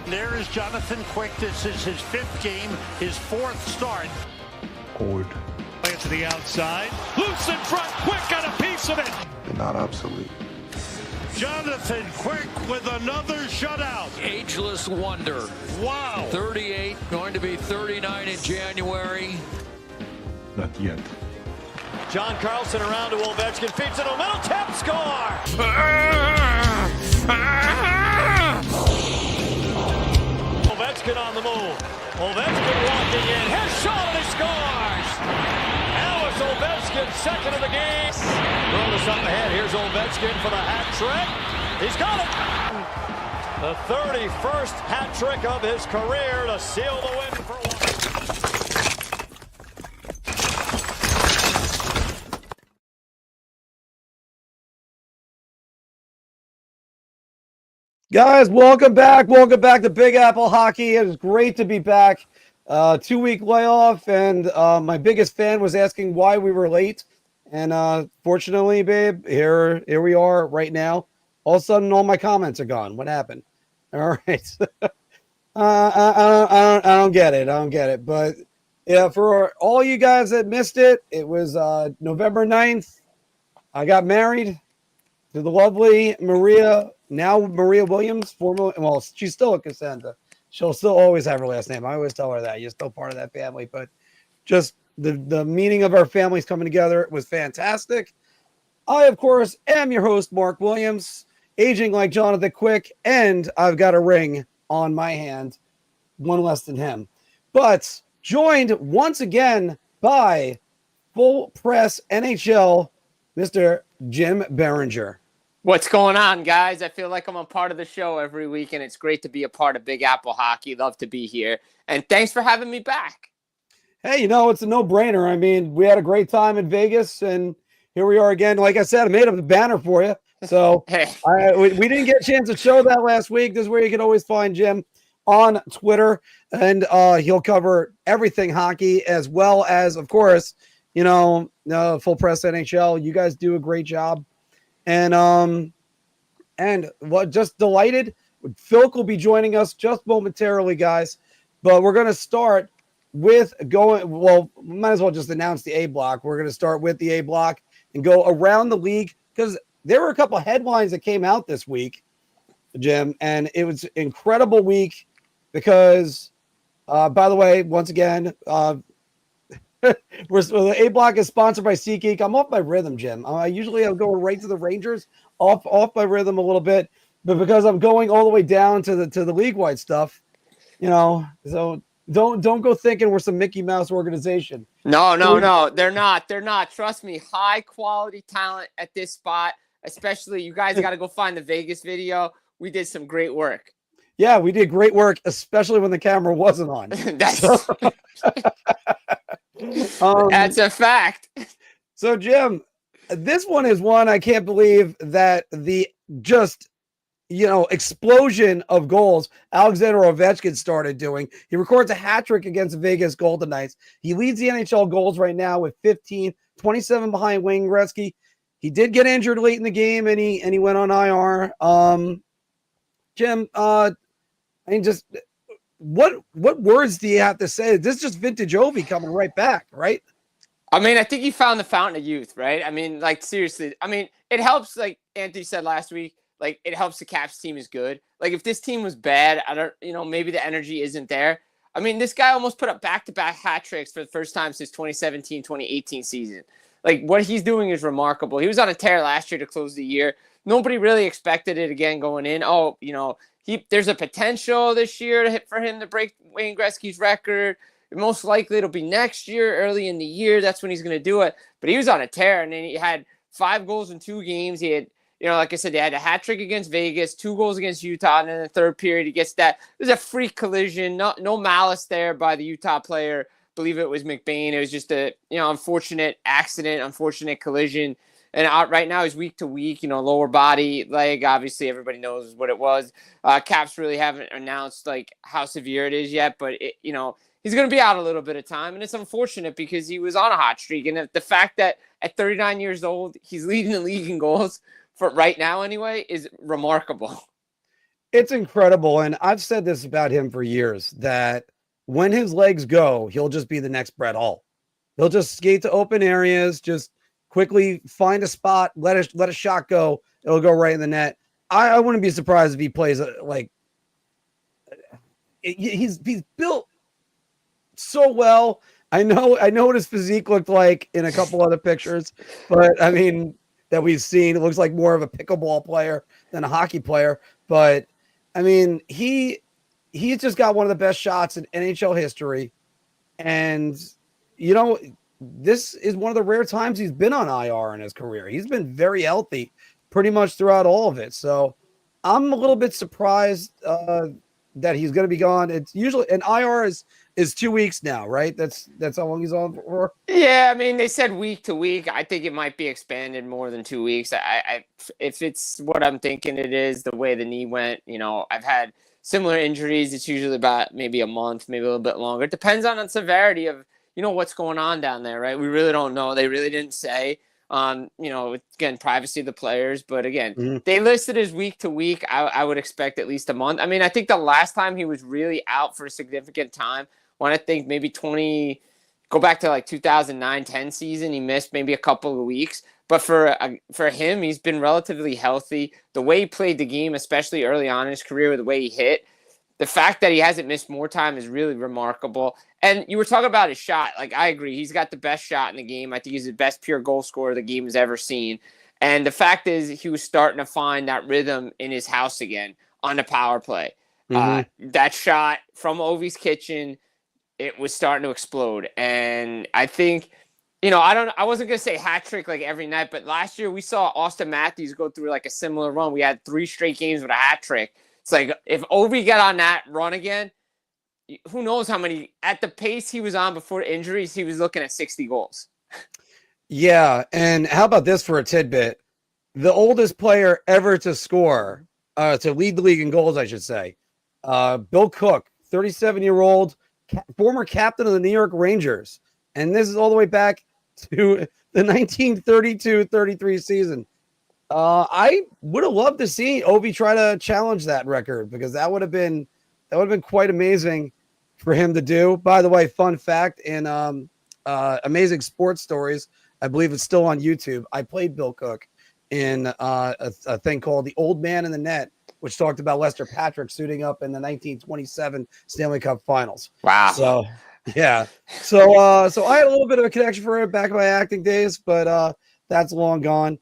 There is Jonathan Quick. This is his 5th game, his 4th start. Forward. Play it to the outside. Loose in front. Quick got a piece of it. They're not obsolete. Jonathan Quick with another shutout. Ageless wonder. Wow. 38, going to be 39 in January. Not yet. John Carlson around to Ovechkin. Feeds it a middle. Tap score. Ovechkin on the move. Ovechkin walking in. His shot and he scores. Alex Ovechkin, second of the game. Notice up ahead. Here's Ovechkin for the hat trick. He's got it. The 31st hat trick of his career to seal the win for one. Guys, welcome back. Welcome back to Big Apple Hockey. It is great to be back. 2-week layoff, and my biggest fan was asking why we were late. And fortunately, babe, here we are right now. All of a sudden, all my comments are gone. What happened? All right. I don't get it. I don't get it. But yeah, for all you guys that missed it, it was November 9th. I got married to the lovely Maria Williams, well, she's still a Cassandra. She'll still always have her last name. I always tell her that. You're still part of that family. But just the meaning of our families coming together was fantastic. I, of course, am your host, Marc Williams, aging like Jonathan Quick, and I've got a ring on my hand, one less than him. But joined once again by Full Press NHL, Mr. Jim Behringer. What's going on, guys? I feel like I'm a part of the show every week, and it's great to be a part of Big Apple Hockey. Love to be here. And thanks for having me back. Hey, it's a no-brainer. I mean, we had a great time in Vegas, and here we are again. Like I said, I made up the banner for you. So we didn't get a chance to show that last week. This is where you can always find Jim on Twitter, and he'll cover everything hockey as well as, of course, Full Press NHL. You guys do a great job. And what, just delighted. Phil will be joining us just momentarily, guys. But we're going to start with might as well just announce the A block. We're going to start with the A block and go around the league because there were a couple of headlines that came out this week, Jim, and it was an incredible week because, by the way, once again, the A block is sponsored by Seat Geek. I'm off my rhythm, Jim. I'll go right to the Rangers, off my rhythm a little bit, but because I'm going all the way down to the league wide stuff, so don't go thinking we're some Mickey Mouse organization. No, they're not. They're not. Trust me, high quality talent at this spot. Especially, you guys got to go find the Vegas video. We did some great work. Yeah, we did great work, especially when the camera wasn't on. That's a fact. So, Jim, this one is one I can't believe that the explosion of goals Alexander Ovechkin started doing. He records a hat trick against the Vegas Golden Knights. He leads the NHL goals right now with 15, 27 behind Wayne Gretzky. He did get injured late in the game, and he went on IR. Jim, what words do you have to say? This is just vintage Ovi coming right back, right? I mean, I think he found the fountain of youth, right? I mean, like, seriously. I mean, it helps, like Anthony said last week, like, it helps the Caps team is good. Like, if this team was bad, maybe the energy isn't there. I mean, this guy almost put up back-to-back hat tricks for the first time since 2017, 2018 season. Like, what he's doing is remarkable. He was on a tear last year to close the year. Nobody really expected it again going in. There's a potential this year for him to break Wayne Gretzky's record. Most likely it'll be next year, early in the year. That's when he's going to do it. But he was on a tear, and then he had 5 goals in 2 games. He had, like I said, they had a hat trick against Vegas, 2 goals against Utah, and in the third period he gets that. It was a freak collision. No malice there by the Utah player. I believe it was McBain. It was just a unfortunate accident, unfortunate collision. And right now he's week to week, lower body, leg. Obviously, everybody knows what it was. Caps really haven't announced like how severe it is yet, but he's going to be out a little bit of time, and it's unfortunate because he was on a hot streak. And the fact that at 39 years old he's leading the league in goals for right now anyway is remarkable. It's incredible. And I've said this about him for years, that when his legs go, he'll just be the next Brett Hull. He'll just skate to open areas, just quickly find a spot, let a shot go. It'll go right in the net. I wouldn't be surprised if he plays he's built so well. I know what his physique looked like in a couple other pictures, but I mean, that we've seen, it looks like more of a pickleball player than a hockey player. But I mean, he's just got one of the best shots in NHL history. And, this is one of the rare times he's been on IR in his career. He's been very healthy pretty much throughout all of it. So I'm a little bit surprised that he's going to be gone. It's usually an IR is 2 weeks now, right? That's how long he's on for. Yeah, I mean, they said week to week. I think it might be expanded more than 2 weeks. If it's what I'm thinking it is, the way the knee went, I've had similar injuries. It's usually about maybe a month, maybe a little bit longer. It depends on the severity of, what's going on down there, right? We really don't know. They really didn't say. Again, privacy of the players. But again, they listed as week to week. I would expect at least a month. I mean, I think the last time he was really out for a significant time, when I think maybe go back to like 2009-10 season, he missed maybe a couple of weeks. But for him, he's been relatively healthy. The way he played the game, especially early on in his career, the way he hit, the fact that he hasn't missed more time is really remarkable. And you were talking about his shot. Like, I agree. He's got the best shot in the game. I think he's the best pure goal scorer the game has ever seen. And the fact is, he was starting to find that rhythm in his house again on the power play. That shot from Ovi's kitchen, it was starting to explode. And I think, I wasn't going to say hat trick like every night, but last year we saw Austin Matthews go through like a similar run. We had 3 straight games with a hat trick. It's like, if Ovi got on that run again, who knows how many, at the pace he was on before injuries, he was looking at 60 goals. Yeah. And how about this for a tidbit? The oldest player ever to score, to lead the league in goals, I should say, Bill Cook, 37-year-old, former captain of the New York Rangers. And this is all the way back to the 1932-33 season. I would have loved to see Ovi try to challenge that record, because that would have been quite amazing for him to do. By the way, fun fact in Amazing Sports Stories, I believe it's still on YouTube, I played Bill Cook in a thing called The Old Man in the Net, which talked about Lester Patrick suiting up in the 1927 Stanley Cup Finals. Wow. So yeah. So I had a little bit of a connection for it back in my acting days, but that's long gone.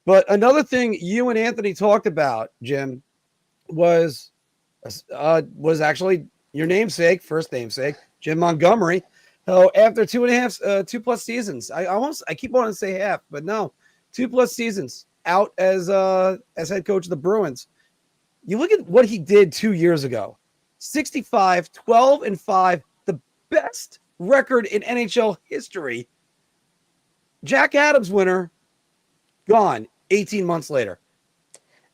But another thing you and Anthony talked about, Jim, was actually your namesake, first namesake, Jim Montgomery. So after 2+ seasons, I keep wanting to say half, but no, 2+ seasons out as head coach of the Bruins. You look at what he did 2 years ago: 65, 12-5, the best record in NHL history. Jack Adams winner, gone 18 months later.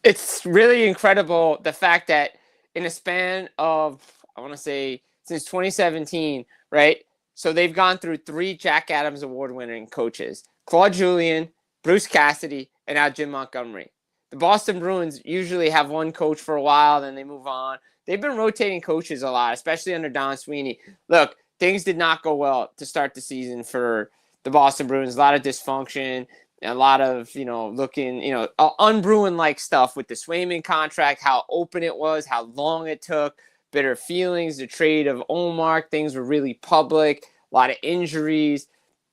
It's really incredible, the fact that in a span of, I want to say, since 2017, right? So they've gone through 3 Jack Adams award-winning coaches: Claude Julien, Bruce Cassidy, and now Jim Montgomery. The Boston Bruins usually have one coach for a while, then they move on. They've been rotating coaches a lot, especially under Don Sweeney. Look, things did not go well to start the season for the Boston Bruins. A lot of dysfunction, a lot of, un-Bruin-like stuff with the Swayman contract, how open it was, how long it took, bitter feelings, the trade of Omar, things were really public, a lot of injuries,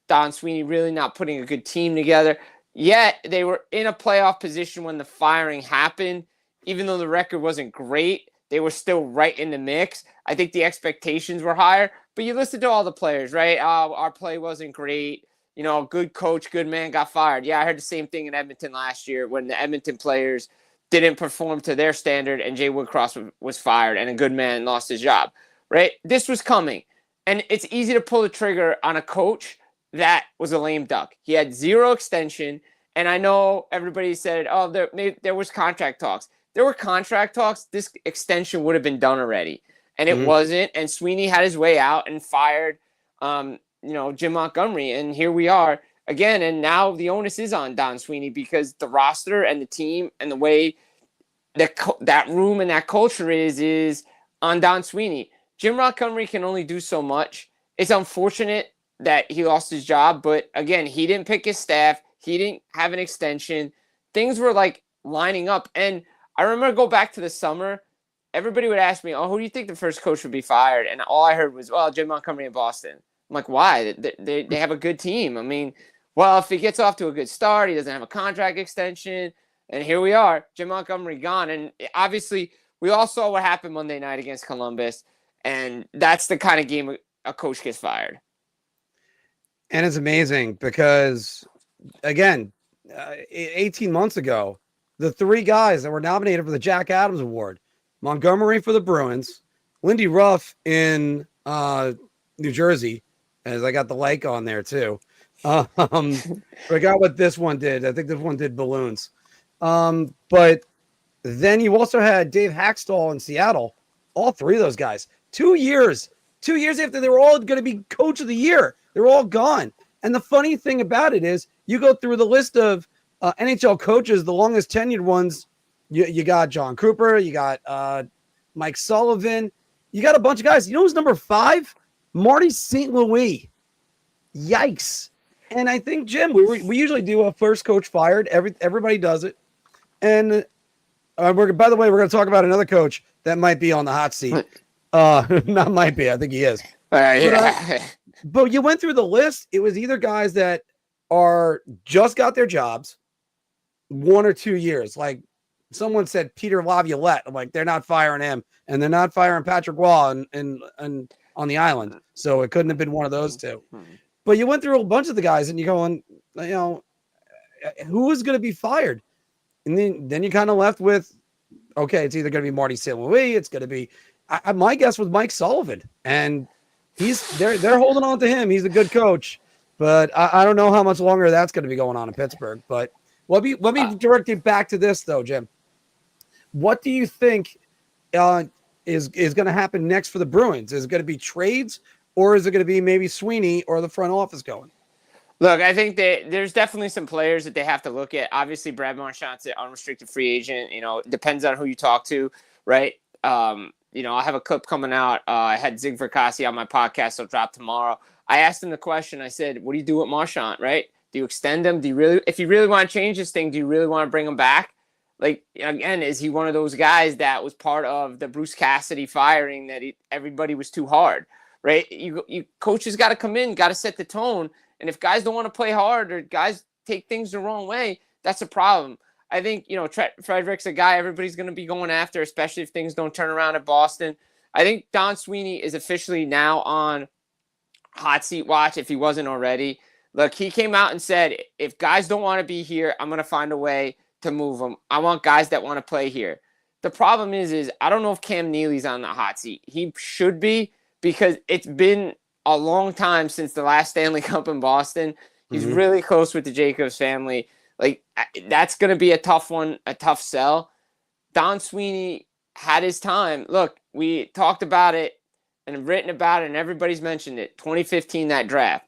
Don Sweeney really not putting a good team together. Yet they were in a playoff position when the firing happened. Even though the record wasn't great, they were still right in the mix. I think the expectations were higher, but you listen to all the players, right? Our play wasn't great. Good coach, good man got fired. Yeah, I heard the same thing in Edmonton last year when the Edmonton players didn't perform to their standard and Jay Woodcross was fired and a good man lost his job, right? This was coming. And it's easy to pull the trigger on a coach that was a lame duck. He had 0 extension. And I know everybody said, there was contract talks. There were contract talks. This extension would have been done already. And it wasn't. And Sweeney had his way out and fired Jim Montgomery, and here we are again. And now the onus is on Don Sweeney, because the roster and the team and the way that room and that culture is on Don Sweeney. Jim Montgomery can only do so much. It's unfortunate that he lost his job, but again, he didn't pick his staff. He didn't have an extension. Things were like lining up. And I remember go back to the summer, everybody would ask me, oh, who do you think the first coach would be fired? And all I heard was, well, Jim Montgomery in Boston. I'm like, why? They have a good team. I mean, well, if he gets off to a good start, he doesn't have a contract extension. And here we are, Jim Montgomery gone. And obviously, we all saw what happened Monday night against Columbus. And that's the kind of game a coach gets fired. And it's amazing because, again, 18 months ago, the three guys that were nominated for the Jack Adams Award, Montgomery for the Bruins, Lindy Ruff in New Jersey, as I got the like on there too. Forgot what this one did. I think this one did balloons. But then you also had Dave Haxtell in Seattle. All three of those guys. 2 years after they were all going to be coach of the year. They're all gone. And the funny thing about it is you go through the list of NHL coaches, the longest tenured ones, you got John Cooper, you got Mike Sullivan, you got a bunch of guys. You know who's number 5? Marty St. Louis. Yikes. And I think, Jim, we usually do a first coach fired. Everybody does it. And by the way, we're going to talk about another coach that might be on the hot seat. Not might be. I think he is. But you went through the list. It was either guys that are just got their jobs 1 or 2 years. Like someone said, Peter Laviolette. I'm like, they're not firing him, and they're not firing Patrick Waugh and on the island. So it couldn't have been one of those two. But you went through a bunch of the guys, and you're going, who is going to be fired? And then you kind of left with, okay, it's either going to be Marty St. Louis, it's going to be. My guess was Mike Sullivan, and they're holding on to him. He's a good coach, but I don't know how much longer that's going to be going on in Pittsburgh. But let me direct you back to this though, Jim. What do you think is going to happen next for the Bruins? Is it going to be trades, or is it going to be maybe Sweeney or the front office going? Look, I think that there's definitely some players that they have to look at. Obviously, Brad Marchand's an unrestricted free agent. Depends on who you talk to, right? I have a clip coming out. I had Zig Verkasi on my podcast. It'll drop tomorrow. I asked him the question. I said, what do you do with Marchand, right? Do you extend him? If you really want to change this thing, do you really want to bring him back? Like, again, is he one of those guys that was part of the Bruce Cassidy firing that everybody was too hard, right? You coaches got to come in, got to set the tone. And if guys don't want to play hard or guys take things the wrong way, that's a problem. I think, Frederick's a guy everybody's going to be going after, especially if things don't turn around at Boston. I think Don Sweeney is officially now on hot seat watch if he wasn't already. Look, he came out and said, if guys don't want to be here, I'm going to find a way to move them. I want guys that want to play here. The problem is I don't know if Cam Neely's on the hot seat. He should be, because it's been a long time since the last Stanley Cup in Boston. He's really close with the Jacobs family. Like, that's going to be a tough one, a tough sell. Don Sweeney had his time. Look, we talked about it and written about it, and everybody's mentioned it. 2015, that draft.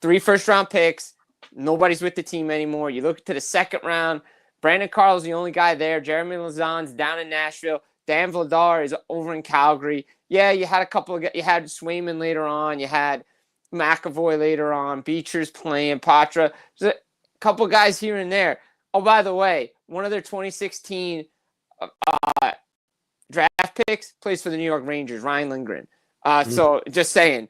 3 first-round picks. Nobody's with the team anymore. You look to the second round. Brandon Carl's the only guy there. Jeremy Lauzon's down in Nashville. Dan Vladar is over in Calgary. Yeah, you had a couple of guys. You had Swayman later on. You had McAvoy later on. Beecher's playing. Patra. There's a couple of guys here and there. Oh, by the way, one of their 2016 draft picks plays for the New York Rangers, Ryan Lindgren. So just saying,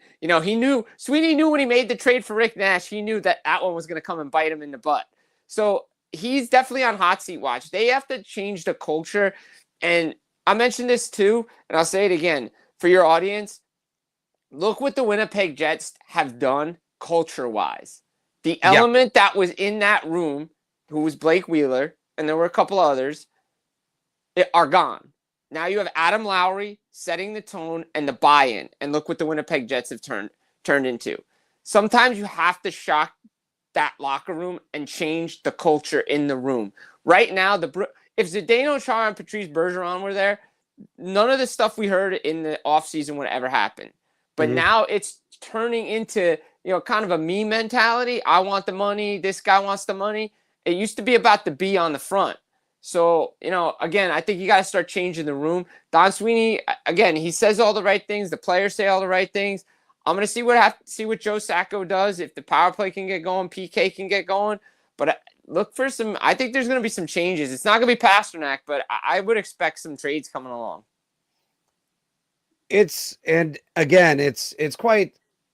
Sweeney knew when he made the trade for Rick Nash, he knew that one was going to come and bite him in the butt. So he's definitely on hot seat watch. They have to change the culture. And I mentioned this too, and I'll say it again for your audience. Look what the Winnipeg Jets have done culture-wise. The element that was in that room, who was Blake Wheeler, and there were a couple others, are gone. Now you have Adam Lowry setting the tone and the buy-in, and look what the Winnipeg Jets have turned into. Sometimes you have to shock that locker room and change the culture in the room. Right now, if Zdeno Chara and Patrice Bergeron were there, none of the stuff we heard in the offseason would ever happen. But now it's turning into, kind of a me mentality. I want the money. This guy wants the money. It used to be about the B on the front. So, again, I think you got to start changing the room. Don Sweeney, again, he says all the right things. The players say all the right things. I'm going to see what Joe Sacco does. If the power play can get going, PK can get going. But look for I think there's going to be some changes. It's not going to be Pasternak, but I would expect some trades coming along. It's quite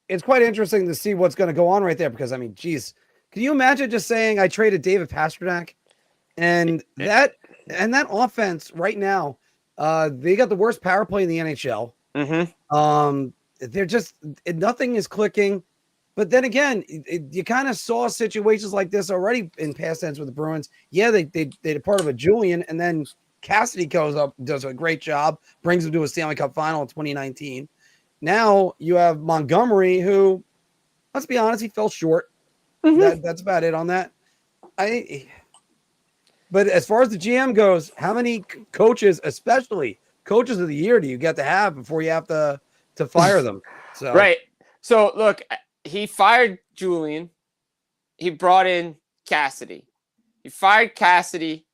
interesting to see what's going to go on right there, because I mean, geez, can you imagine just saying I traded David Pasternak, and that offense right now, they got the worst power play in the NHL. Mm-hmm. They're just, nothing is clicking. But then again, you kind of saw situations like this already in past tense with the Bruins. Yeah, they're part of a Julian, and then Cassidy goes up, does a great job, brings them to a Stanley Cup final in 2019. Now you have Montgomery, who, let's be honest, he fell short. Mm-hmm. That's about it on that. But as far as the GM goes, how many coaches, especially coaches of the year, do you get to have before you have to fire them? So right. So look, he fired Julian. He brought in Cassidy. He fired Cassidy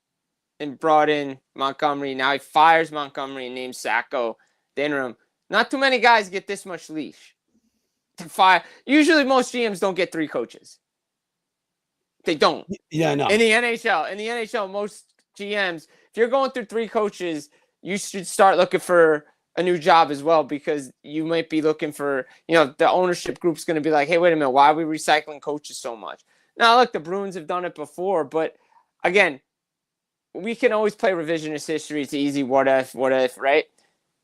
and brought in Montgomery. Now he fires Montgomery and names Sacco the interim. Not too many guys get this much leash to fire. Usually most GMs don't get 3 coaches. They don't. Yeah, no. In the NHL, most GMs, if you're going through 3 coaches, you should start looking for a new job as well, because you might be looking for, the ownership group's going to be like, hey, wait a minute, why are we recycling coaches so much? Now, look, the Bruins have done it before, but again, we can always play revisionist history. It's easy. What if, right?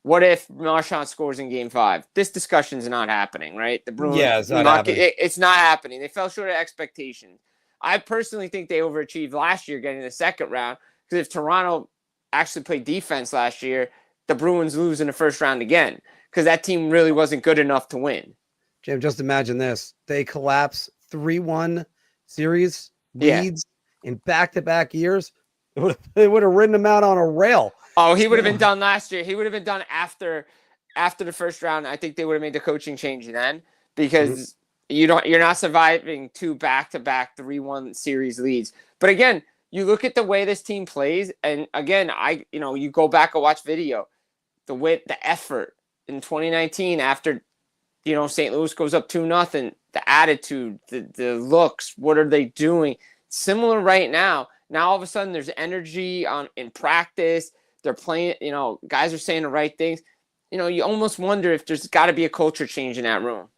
What if Marchand scores in Game 5? This discussion's not happening, right? The Bruins, it's not happening. It's not happening. They fell short of expectations. I personally think they overachieved last year getting the second round, because if Toronto actually played defense last year, the Bruins lose in the first round again, because that team really wasn't good enough to win. Jim, just imagine this. They collapse 3-1 series leads in back-to-back years. They would have ridden them out on a rail. Oh, he would have been done last year. He would have been done after the first round. I think they would have made the coaching change then, because you're not surviving 2 back-to-back 3-1 series leads. But again, you look at the way this team plays, and again, you go back and watch video. The effort in 2019 after, St. Louis goes up 2-0, the attitude, the looks, what are they doing? Similar right now. Now all of a sudden there's energy in practice. They're playing, guys are saying the right things. You almost wonder if there's got to be a culture change in that room.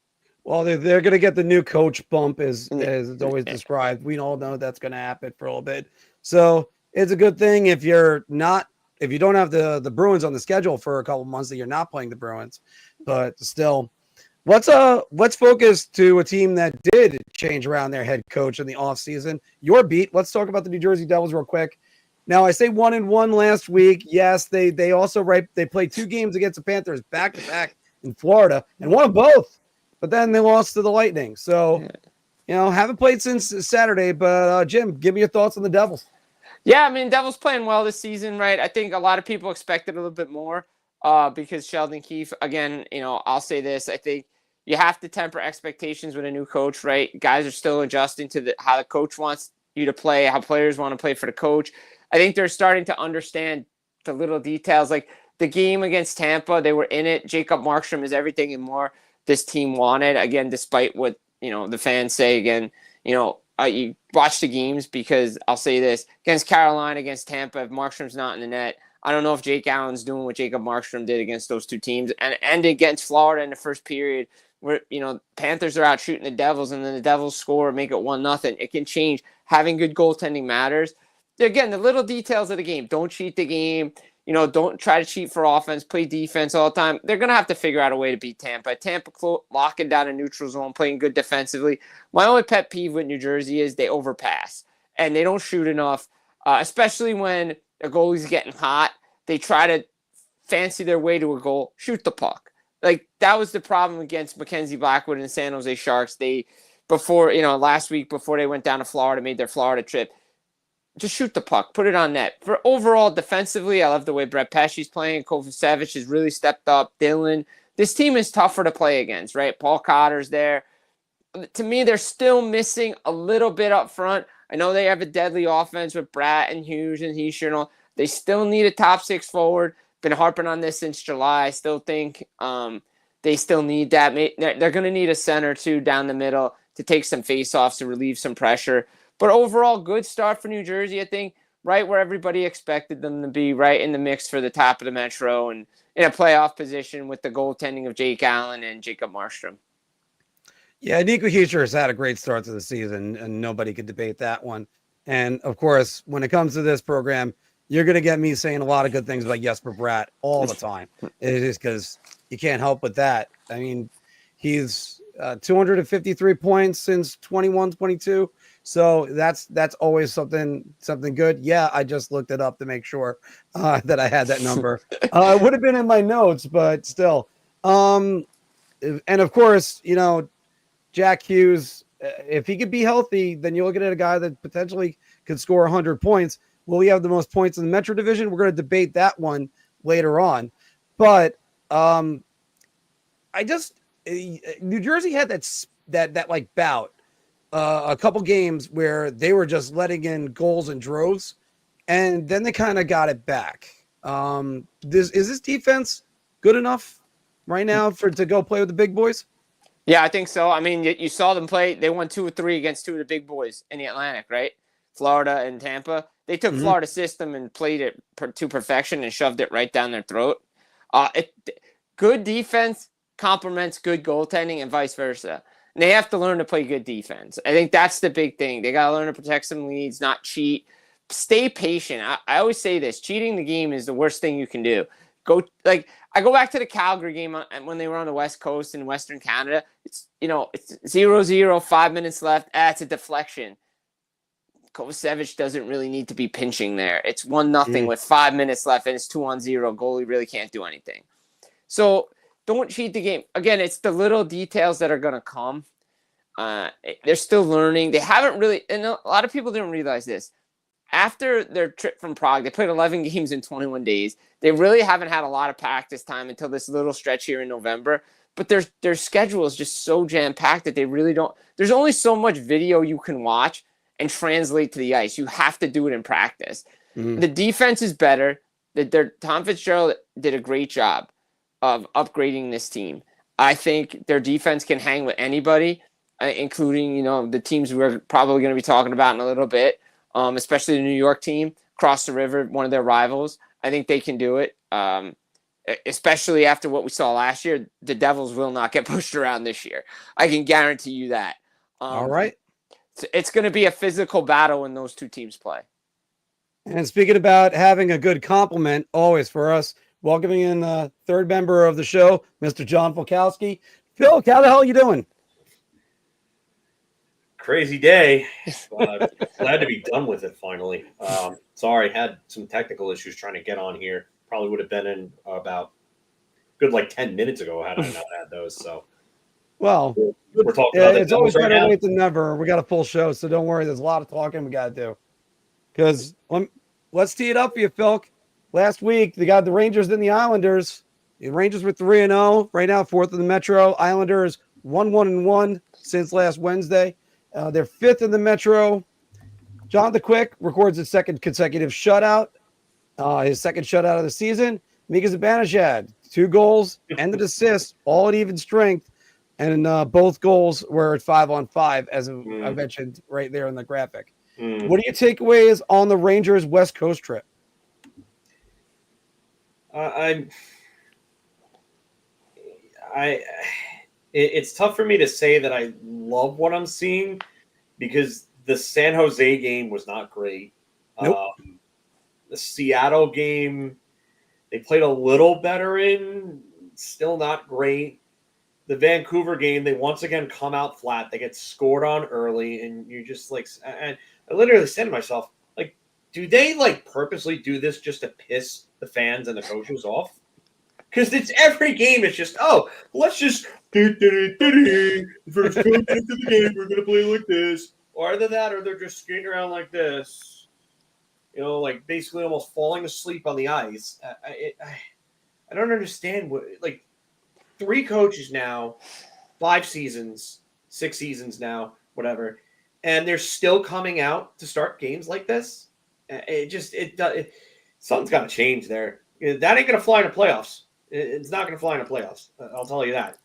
Well, they're going to get the new coach bump, as it's always described. We all know that's going to happen for a little bit. So it's a good thing if you don't have the Bruins on the schedule for a couple months, that you're not playing the Bruins. But still, let's focus to a team that did change around their head coach in the offseason. Your beat. Let's talk about the New Jersey Devils real quick. Now, I say 1-1 last week. Yes, they also they played 2 games against the Panthers back-to-back in Florida and won them both. But then they lost to the Lightning. So, haven't played since Saturday. But, Jim, give me your thoughts on the Devils. Yeah, I mean, Devils playing well this season, right? I think a lot of people expected a little bit more because Sheldon Keefe, again, I'll say this. I think you have to temper expectations with a new coach, right? Guys are still adjusting to how the coach wants you to play, how players want to play for the coach. I think they're starting to understand the little details. Like the game against Tampa, they were in it. Jacob Markstrom is everything and more this team wanted. Again, despite what, the fans say, again, you watch the games, because I'll say this, against Carolina, against Tampa, if Markstrom's not in the net, I don't know if Jake Allen's doing what Jacob Markstrom did against those 2 teams, and against Florida in the first period, where, Panthers are out shooting the Devils, and then the Devils score, make it 1-0. It can change. Having good goaltending matters. Again, the little details of the game. Don't cheat the game. Don't try to cheat for offense. Play defense all the time. They're going to have to figure out a way to beat Tampa. Tampa locking down a neutral zone, playing good defensively. My only pet peeve with New Jersey is they overpass, and they don't shoot enough, especially when a goalie's getting hot. They try to fancy their way to a goal. Shoot the puck. Like, that was the problem against Mackenzie Blackwood and the San Jose Sharks. Last week before they went down to Florida, made their Florida trip, just shoot the puck, put it on net. For overall defensively, I love the way Brett Pesci's playing. Kovacevic has really stepped up. Dylan. This team is tougher to play against, right? Paul Cotter's there. To me, they're still missing a little bit up front. I know they have a deadly offense with Bratt and Hughes and Heischer and all. They still need a top 6 forward. Been harping on this since July. I still think they still need that. They're going to need a center, too, down the middle to take some faceoffs and relieve some pressure. But overall, good start for New Jersey, I think. Right where everybody expected them to be, right in the mix for the top of the Metro and in a playoff position with the goaltending of Jake Allen and Jacob Markstrom. Yeah, Nico Hischier has had a great start to the season, and nobody could debate that one. And, of course, when it comes to this program, you're going to get me saying a lot of good things about Jesper Bratt all the time. It is because you can't help with that. I mean, he's 253 points since 21-22. So that's always something good. Yeah, I just looked it up to make sure that I had that number. It would have been in my notes, but still. And of course, Jack Hughes, if he could be healthy, then you're looking at a guy that potentially could score 100 points. Will he have the most points in the Metro Division? We're going to debate that one later on. But New Jersey had that like bout. A couple games where they were just letting in goals in droves, and then they kind of got it back. Is this defense good enough right now to go play with the big boys? Yeah, I think so. I mean, you saw them play. They won 2 or 3 against 2 of the big boys in the Atlantic, right? Florida and Tampa. They took Florida's system and played it to perfection and shoved it right down their throat. Good defense complements good goaltending and vice versa. And they have to learn to play good defense. I think that's the big thing. They got to learn to protect some leads, not cheat. Stay patient. I always say this. Cheating the game is the worst thing you can do. I go back to the Calgary game when they were on the West Coast in Western Canada. It's 0-0, 5 minutes left. It's a deflection. Kovacevic doesn't really need to be pinching there. It's 1-0 with 5 minutes left, and it's 2-0. Goalie really can't do anything. So don't cheat the game. Again, it's the little details that are going to come. They're still learning. They haven't really, and a lot of people didn't realize this. After their trip from Prague, they played 11 games in 21 days. They really haven't had a lot of practice time until this little stretch here in November. But their schedule is just so jam-packed that they really don't. There's only so much video you can watch and translate to the ice. You have to do it in practice. The defense is better. Tom Fitzgerald did a great job of upgrading this team. I think their defense can hang with anybody, including the teams we're probably going to be talking about in a little bit. Especially the New York team across the river, one of their rivals. I think they can do it, especially after what we saw last year. The Devils will not get pushed around this year. I can guarantee you that. All right. It's going to be a physical battle when those two teams play. And speaking about having a good compliment, always for us, welcoming in the third member of the show, Mr. John Volkowski. Phil, how the hell are you doing? Crazy day. Glad to be done with it finally. Sorry, had some technical issues trying to get on here. Probably would have been in about good 10 minutes ago had I not had those. So, well, we're talking about it's always better late than never. We got a full show, so don't worry. There's a lot of talking we got to do. Because let's tee it up for you, Phil. Last week they got the Rangers and the Islanders. The Rangers were 3-0 right now, 4th in the Metro. Islanders 1-1-1 since last Wednesday. They're 5th in the Metro. John the Quick records his 2nd consecutive shutout, his 2nd shutout of the season. Mika Zibanejad, 2 goals and an assist, all at even strength. And both goals were at 5-on-5, as I mentioned right there in the graphic. What are your takeaways on the Rangers West Coast trip? It's tough for me to say that I love what I'm seeing because the San Jose game was not great. Nope. The Seattle game, they played a little better in, still not great. The Vancouver game, they once again come out flat. They get scored on early, and you're just I literally said to myself, do they purposely do this just to piss the fans and the coaches off? Because it's every game. It's just, let's just first coach into the game. We're gonna play like this, or either that, or they're just skating around like this. Basically almost falling asleep on the ice. I don't understand what 3 coaches now, 5 seasons, 6 seasons now, whatever. and they're still coming out to start games like this. Something's got to change there. That ain't going to fly in the playoffs. It's not going to fly in the playoffs. I'll tell you that.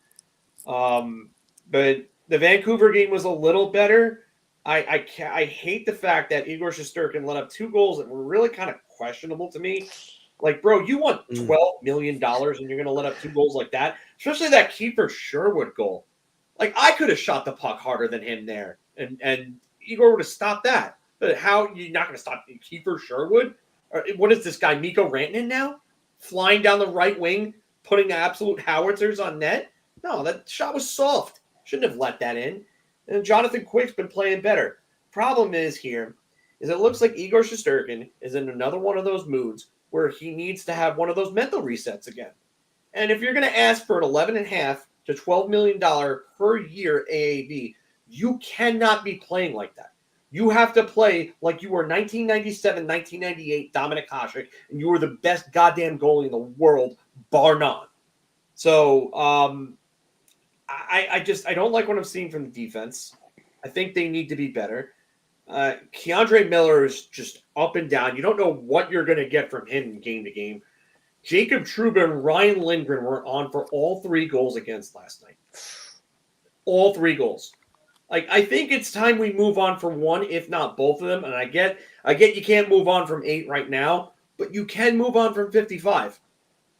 But the Vancouver game was a little better. I hate the fact that Igor Shesterkin let up 2 goals that were really kind of questionable to me. Like, bro, you want $12 million and you're going to let up 2 goals like that? Especially that Kiefer Sherwood goal. Like, I could have shot the puck harder than him there, and Igor would have stopped that. But how you're not going to stop Kiefer Sherwood? What is this guy, Mikko Rantanen now? Flying down the right wing, putting absolute howitzers on net? No, that shot was soft. Shouldn't have let that in. And Jonathan Quick's been playing better. Problem is here is it looks like Igor Shesterkin is in another one of those moods where he needs to have one of those mental resets again. And if you're going to ask for an $11.5 to $12 million per year AAV, you cannot be playing like that. You have to play like you were 1997, 1998 Dominik Hasek, and you were the best goddamn goalie in the world, bar none. So I don't like what I'm seeing from the defense. I think they need to be better. Keandre Miller is just up and down. You don't know what you're going to get from him game to game. Jacob Trouba and Ryan Lindgren were on for all 3 goals against last night. All 3 goals. Like, I think it's time we move on from one, if not both of them. And I get you can't move on from 8 right now, but you can move on from 55.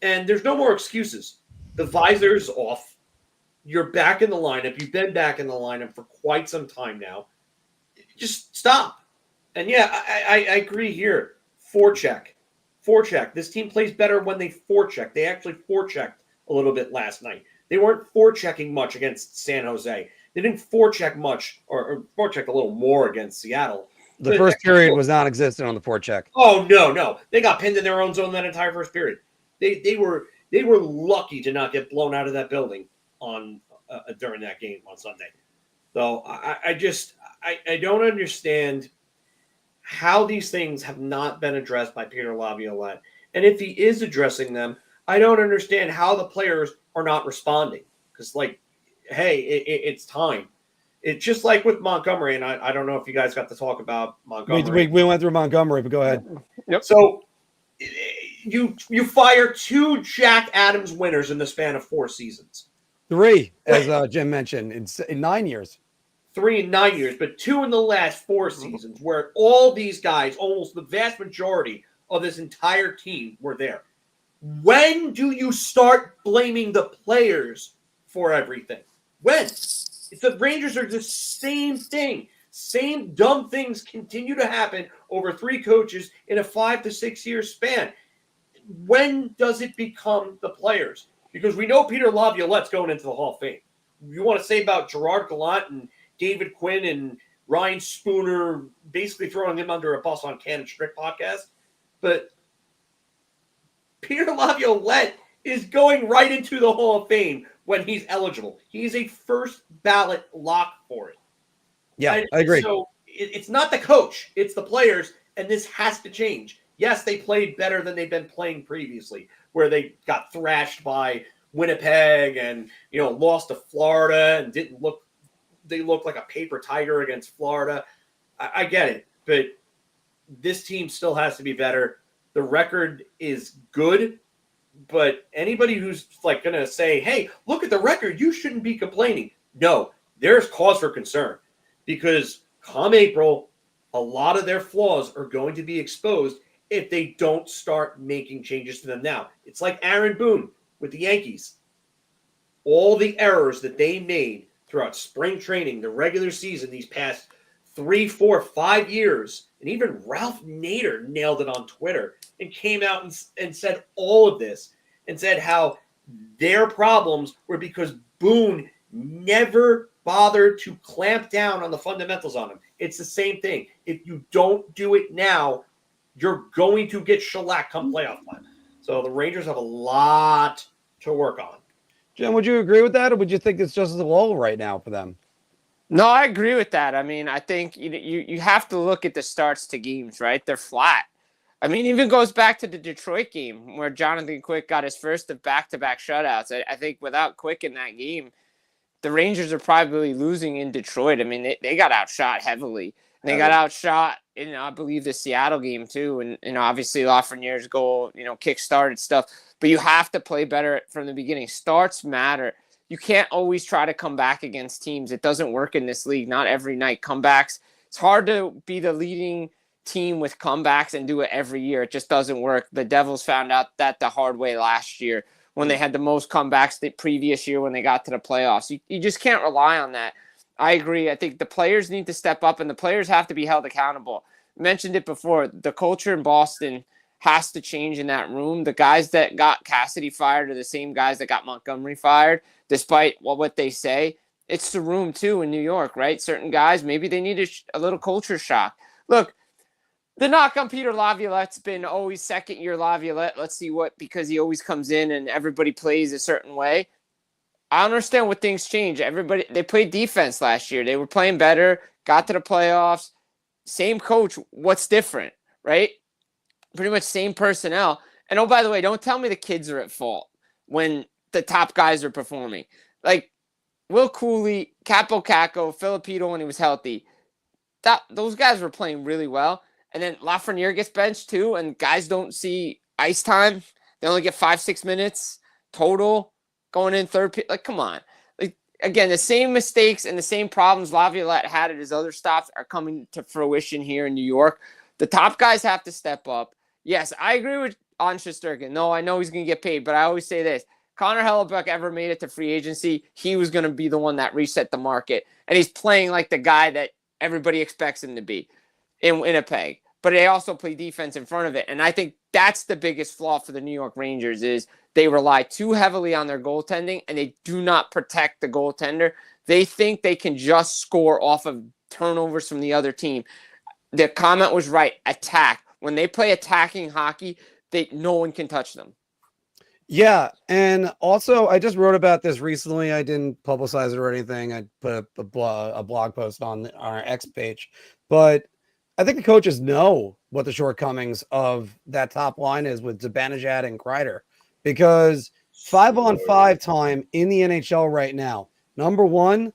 And there's no more excuses. The visor's off. You're back in the lineup. You've been back in the lineup for quite some time now. Just stop. And yeah, I agree here. Forecheck. This team plays better when they forecheck. They actually forechecked a little bit last night. They weren't forechecking much against San Jose. They didn't forecheck much, or forecheck a little more against Seattle. The first period was non-existent on the forecheck. Oh no! They got pinned in their own zone that entire first period. They were lucky to not get blown out of that building on during that game on Sunday. So I don't understand how these things have not been addressed by Peter Laviolette, and if he is addressing them, I don't understand how the players are not responding. Because hey, it's time. It's just like with Montgomery, and I don't know if you guys got to talk about Montgomery. We went through Montgomery, but go ahead. Yep. So you fire 2 Jack Adams winners in the span of 4 seasons. 3, as Jim mentioned, in 9 years. 3 in 9 years, but 2 in the last 4 seasons, where all these guys, almost the vast majority of this entire team, were there. When do you start blaming the players for everything? When? It's the Rangers are the same thing. Same dumb things continue to happen over 3 coaches in a 5 to 6 year span. When does it become the players? Because we know Peter Laviolette's going into the Hall of Fame. You want to say about Gerard Gallant and David Quinn and Ryan Spooner basically throwing him under a bus on Cannon Strick podcast. But Peter Laviolette is going right into the Hall of Fame when he's eligible. He's a first ballot lock for it. Yeah, I agree. So it's not the coach, it's the players, and this has to change. Yes, they played better than they've been playing previously, where they got thrashed by Winnipeg and lost to Florida and they looked like a paper tiger against Florida. I get it, but this team still has to be better. The record is good, but anybody who's going to say, hey, look at the record, you shouldn't be complaining. No, there's cause for concern, because come April, a lot of their flaws are going to be exposed if they don't start making changes to them now. It's like Aaron Boone with the Yankees. All the errors that they made throughout spring training, the regular season, these past 3, 4, 5 years, and even Ralph Nader nailed it on Twitter and came out and said all of this and said how their problems were because Boone never bothered to clamp down on the fundamentals on him. It's the same thing. If you don't do it now, you're going to get shellacked come playoff time. So the Rangers have a lot to work on. Jim, would you agree with that, or would you think it's just as low right now for them? No, I agree with that. I mean, I think you have to look at the starts to games, right? They're flat. I mean, even goes back to the Detroit game where Jonathan Quick got his first of back-to-back shutouts. I think without Quick in that game, the Rangers are probably losing in Detroit. I mean, they got outshot heavily. They got outshot in, I believe, the Seattle game too. And obviously Lafreniere's goal, kick-started stuff. But you have to play better from the beginning. Starts matter. You can't always try to come back against teams. It doesn't work in this league. Not every night. Comebacks. It's hard to be the leading team with comebacks and do it every year. It just doesn't work. The Devils found out that the hard way last year when they had the most comebacks the previous year when they got to the playoffs. You just can't rely on that. I agree. I think the players need to step up, and the players have to be held accountable. I mentioned it before. The culture in Boston has to change in that room. The guys that got Cassidy fired are the same guys that got Montgomery fired, despite what they say. It's the room, too, in New York, right? Certain guys, maybe they need a little culture shock. Look, the knock on Peter Laviolette's been always second-year Laviolette. Let's see because he always comes in and everybody plays a certain way. I understand what things change. They played defense last year. They were playing better, got to the playoffs. Same coach. What's different, right? Pretty much same personnel. And oh, by the way, don't tell me the kids are at fault when the top guys are performing. Like Will Cooley, Capo Caco, Filipino when he was healthy. Those guys were playing really well. And then Lafreniere gets benched too, and guys don't see ice time. They only get 5-6 minutes total. Going in third, like, come on. Like, again, the same mistakes and the same problems Laviolette had at his other stops are coming to fruition here in New York. The top guys have to step up. Yes, I agree with on Shesterkin. No, I know he's going to get paid, but I always say this. Connor Hellebuck ever made it to free agency, he was going to be the one that reset the market. And he's playing like the guy that everybody expects him to be in Winnipeg. But they also play defense in front of it. And I think that's the biggest flaw for the New York Rangers is they rely too heavily on their goaltending, and they do not protect the goaltender. They think they can just score off of turnovers from the other team. The comment was right. Attack. When they play attacking hockey, no one can touch them. Yeah, and also I just wrote about this recently. I didn't publicize it or anything. I put a blog post on our X page. But I think the coaches know what the shortcomings of that top line is with Zibanejad and Kreider. Because 5-on-5 time in the NHL right now, number one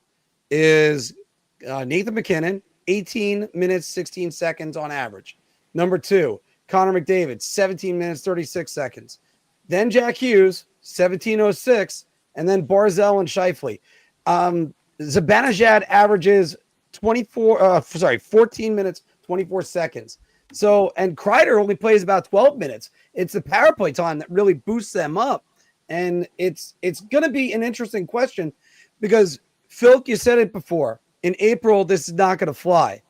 is Nathan McKinnon, 18 minutes, 16 seconds on average. Number two, Connor McDavid, 17 minutes, 36 seconds. Then Jack Hughes, 17:06, and then Barzal and Scheifele. Zibanejad averages 14 minutes, 24 seconds. So, and Kreider only plays about 12 minutes. It's the power play time that really boosts them up. And it's going to be an interesting question because, Phil, you said it before. In April, this is not going to fly.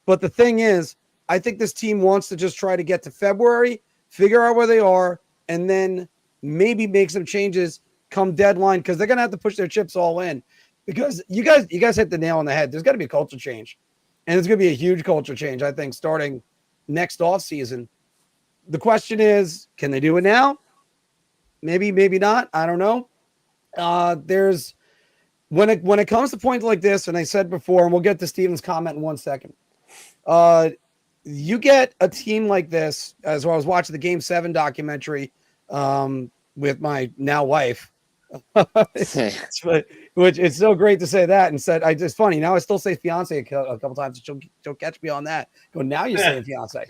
But the thing is, I think this team wants to just try to get to February, figure out where they are, and then maybe make some changes come deadline because they're going to have to push their chips all in. Because you guys hit the nail on the head. There's got to be a culture change. And it's going to be a huge culture change, I think, starting next offseason. The question is, can they do it now? Maybe not. I don't know. There's when it comes to points like this, and I said before, and we'll get to Steven's comment in 1 second. You get a team like this, as I was watching the Game 7 documentary with my now wife, which it's so great to say that. And said, it's funny. Now I still say fiance a couple times. She'll catch me on that. Go, now you're saying fiance.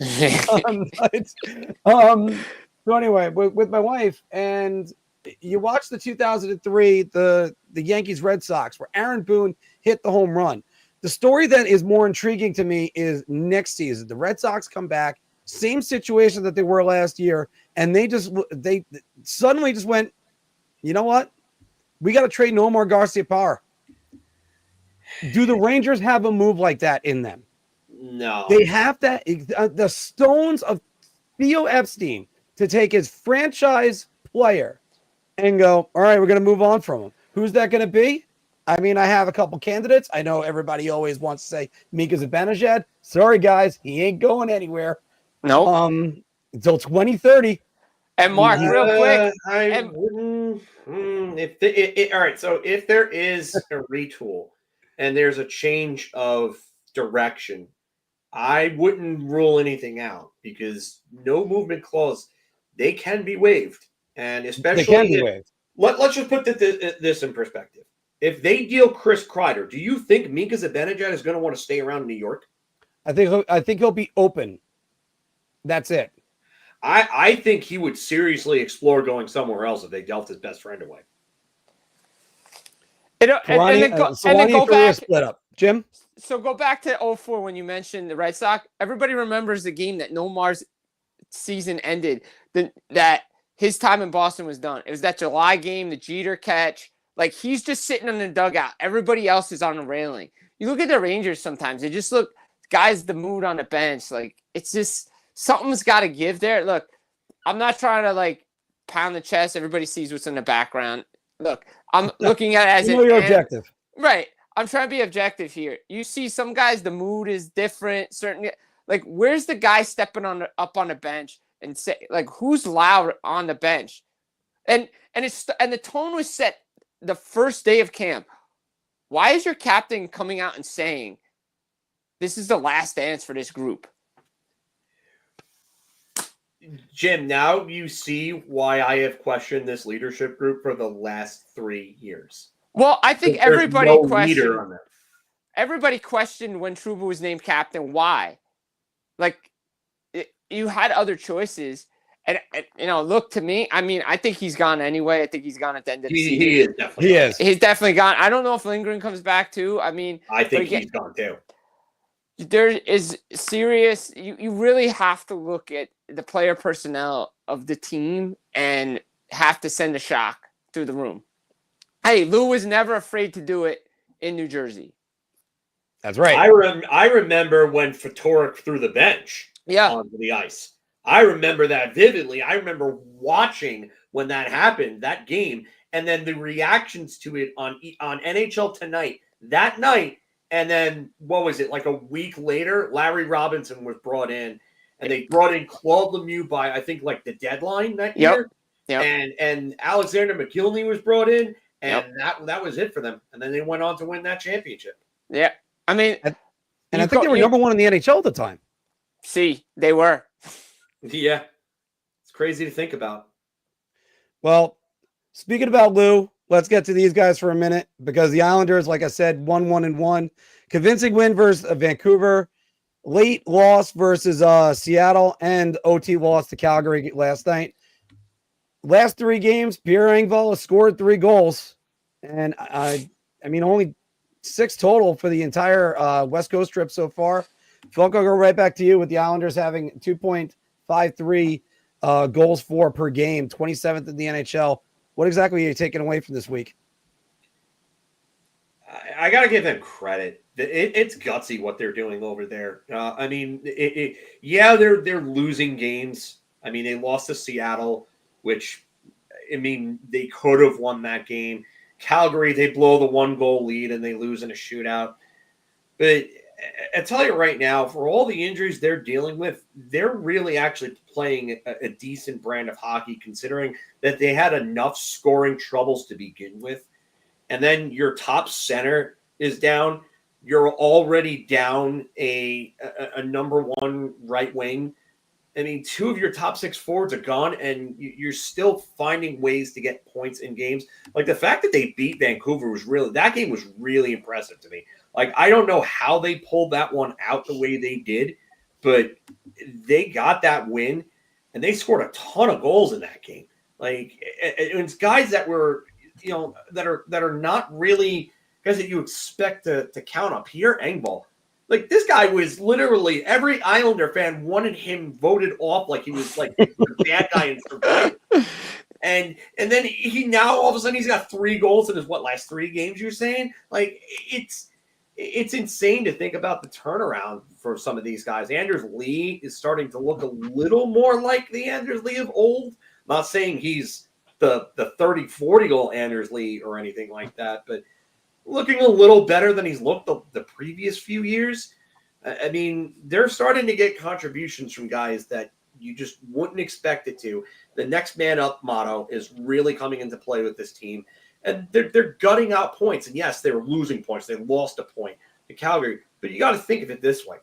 So anyway, with my wife, and you watch the 2003, the Yankees Red Sox, where Aaron Boone hit the home run. The story that is more intriguing to me is next season. The Red Sox come back, same situation that they were last year, and they suddenly just went, you know what? We got to trade Nomar Garciaparra. Do the Rangers have a move like that in them? No. They have that. The stones of Theo Epstein to take his franchise player and go, all right, we're going to move on from him. Who's that going to be? I mean, I have a couple candidates. I know everybody always wants to say Mika Zibanejad. Sorry, guys. He ain't going anywhere. No. Until 2030. And Mark, real quick. I wouldn't. All right. So if there is a retool and there's a change of direction, I wouldn't rule anything out because no movement clause, they can be waived. And especially, they can be waived. Let's just put this in perspective. if they deal Chris Kreider, do you think Mika Zibanejad is going to want to stay around New York? I think he'll be open. That's it. I think he would seriously explore going somewhere else if they dealt his best friend away. And then go back. Split up. Jim? So go back to 2004 when you mentioned the Red Sox. Everybody remembers the game that Nomar's season ended, that his time in Boston was done. It was that July game, the Jeter catch. Like, he's just sitting in the dugout. Everybody else is on the railing. You look at the Rangers sometimes. They just look, guys, the mood on the bench. Like, it's just, something's got to give there. Look, I'm not trying to, like, pound the chest. Everybody sees what's in the background. Look, I'm looking at it as you're objective. Right. I'm trying to be objective here. You see some guys, the mood is different. Certainly, like, where's the guy stepping up on the bench and say, like, who's loud on the bench? And the tone was set the first day of camp. Why is your captain coming out and saying, this is the last dance for this group? Jim, now you see why I have questioned this leadership group for the last 3 years. Well, I think everybody questioned. That. Everybody questioned when Trouba was named captain. Why? Like, you had other choices, and look, to me, I mean, I think he's gone anyway. I think he's gone at the end of the season. He is definitely. He's definitely gone. I don't know if Lindgren comes back too. I mean, I think he's gone too. There is serious. You really have to look at the player personnel of the team and have to send a shock through the room. Hey, Lou was never afraid to do it in New Jersey. That's right. I remember when Fatorik threw the bench onto the ice. I remember that vividly. I remember watching when that happened, that game, and then the reactions to it on NHL Tonight that night. And then, what was it, like a week later, Larry Robinson was brought in, and they brought in Claude Lemieux by, I think, like the deadline that year. Yep. And Alexander McGillney was brought in, and that was it for them. And then they went on to win that championship. Yeah. I mean, and I think they were number one in the NHL at the time. See, they were. Yeah. It's crazy to think about. Well, speaking about Lou, let's get to these guys for a minute, because the Islanders, like I said, 1-1-1. Convincing win versus Vancouver. Late loss versus Seattle, and OT loss to Calgary last night. Last 3 games, Pierre Engvall has scored 3 goals. And I mean, only 6 total for the entire West Coast trip so far. Phil, I'll go right back to you with the Islanders having 2.53 goals for per game, 27th in the NHL. What exactly are you taking away from this week? I got to give them credit. It's gutsy what they're doing over there. I mean, they're losing games. I mean, they lost to Seattle, which, I mean, they could have won that game. Calgary, they blow the 1-goal lead and they lose in a shootout. But I tell you right now, for all the injuries they're dealing with, they're really actually playing a decent brand of hockey, considering that they had enough scoring troubles to begin with. And then your top center is down. You're already down a number 1 right wing. I mean, 2 of your top 6 forwards are gone, and you're still finding ways to get points in games. Like, the fact that they beat Vancouver that game was really impressive to me. Like, I don't know how they pulled that one out the way they did, but they got that win, and they scored a ton of goals in that game. Like, it's guys that were, that are not really guys that you expect to count up. Pierre Engvall, like, this guy was literally, every Islander fan wanted him voted off like he was like the bad guy in Survivor. And then he now all of a sudden he's got 3 goals in his last 3 games. You're saying, like, it's insane to think about the turnaround for some of these guys. Anders Lee is starting to look a little more like the Anders Lee of old. I'm not saying he's the 30-40 goal Anders Lee or anything like that, but looking a little better than he's looked the previous few years. I mean, they're starting to get contributions from guys that you just wouldn't expect it to. The next man up motto is really coming into play with this team. And they're gutting out points. And yes, they were losing points. They lost a point to Calgary. But you got to think of it this way.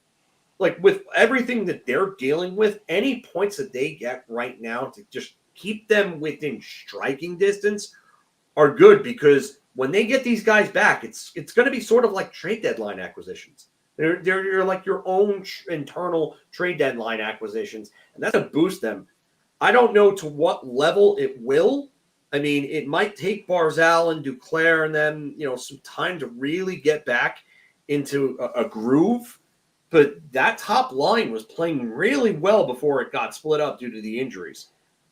Like, with everything that they're dealing with, any points that they get right now to just keep them within striking distance are good, because when they get these guys back, it's going to be sort of like trade deadline acquisitions. They're like your own internal trade deadline acquisitions, and that's to boost them. I don't know to what level it will. I mean, it might take Barzal and Duclair and then, some time to really get back into a groove. But that top line was playing really well before it got split up due to the injuries.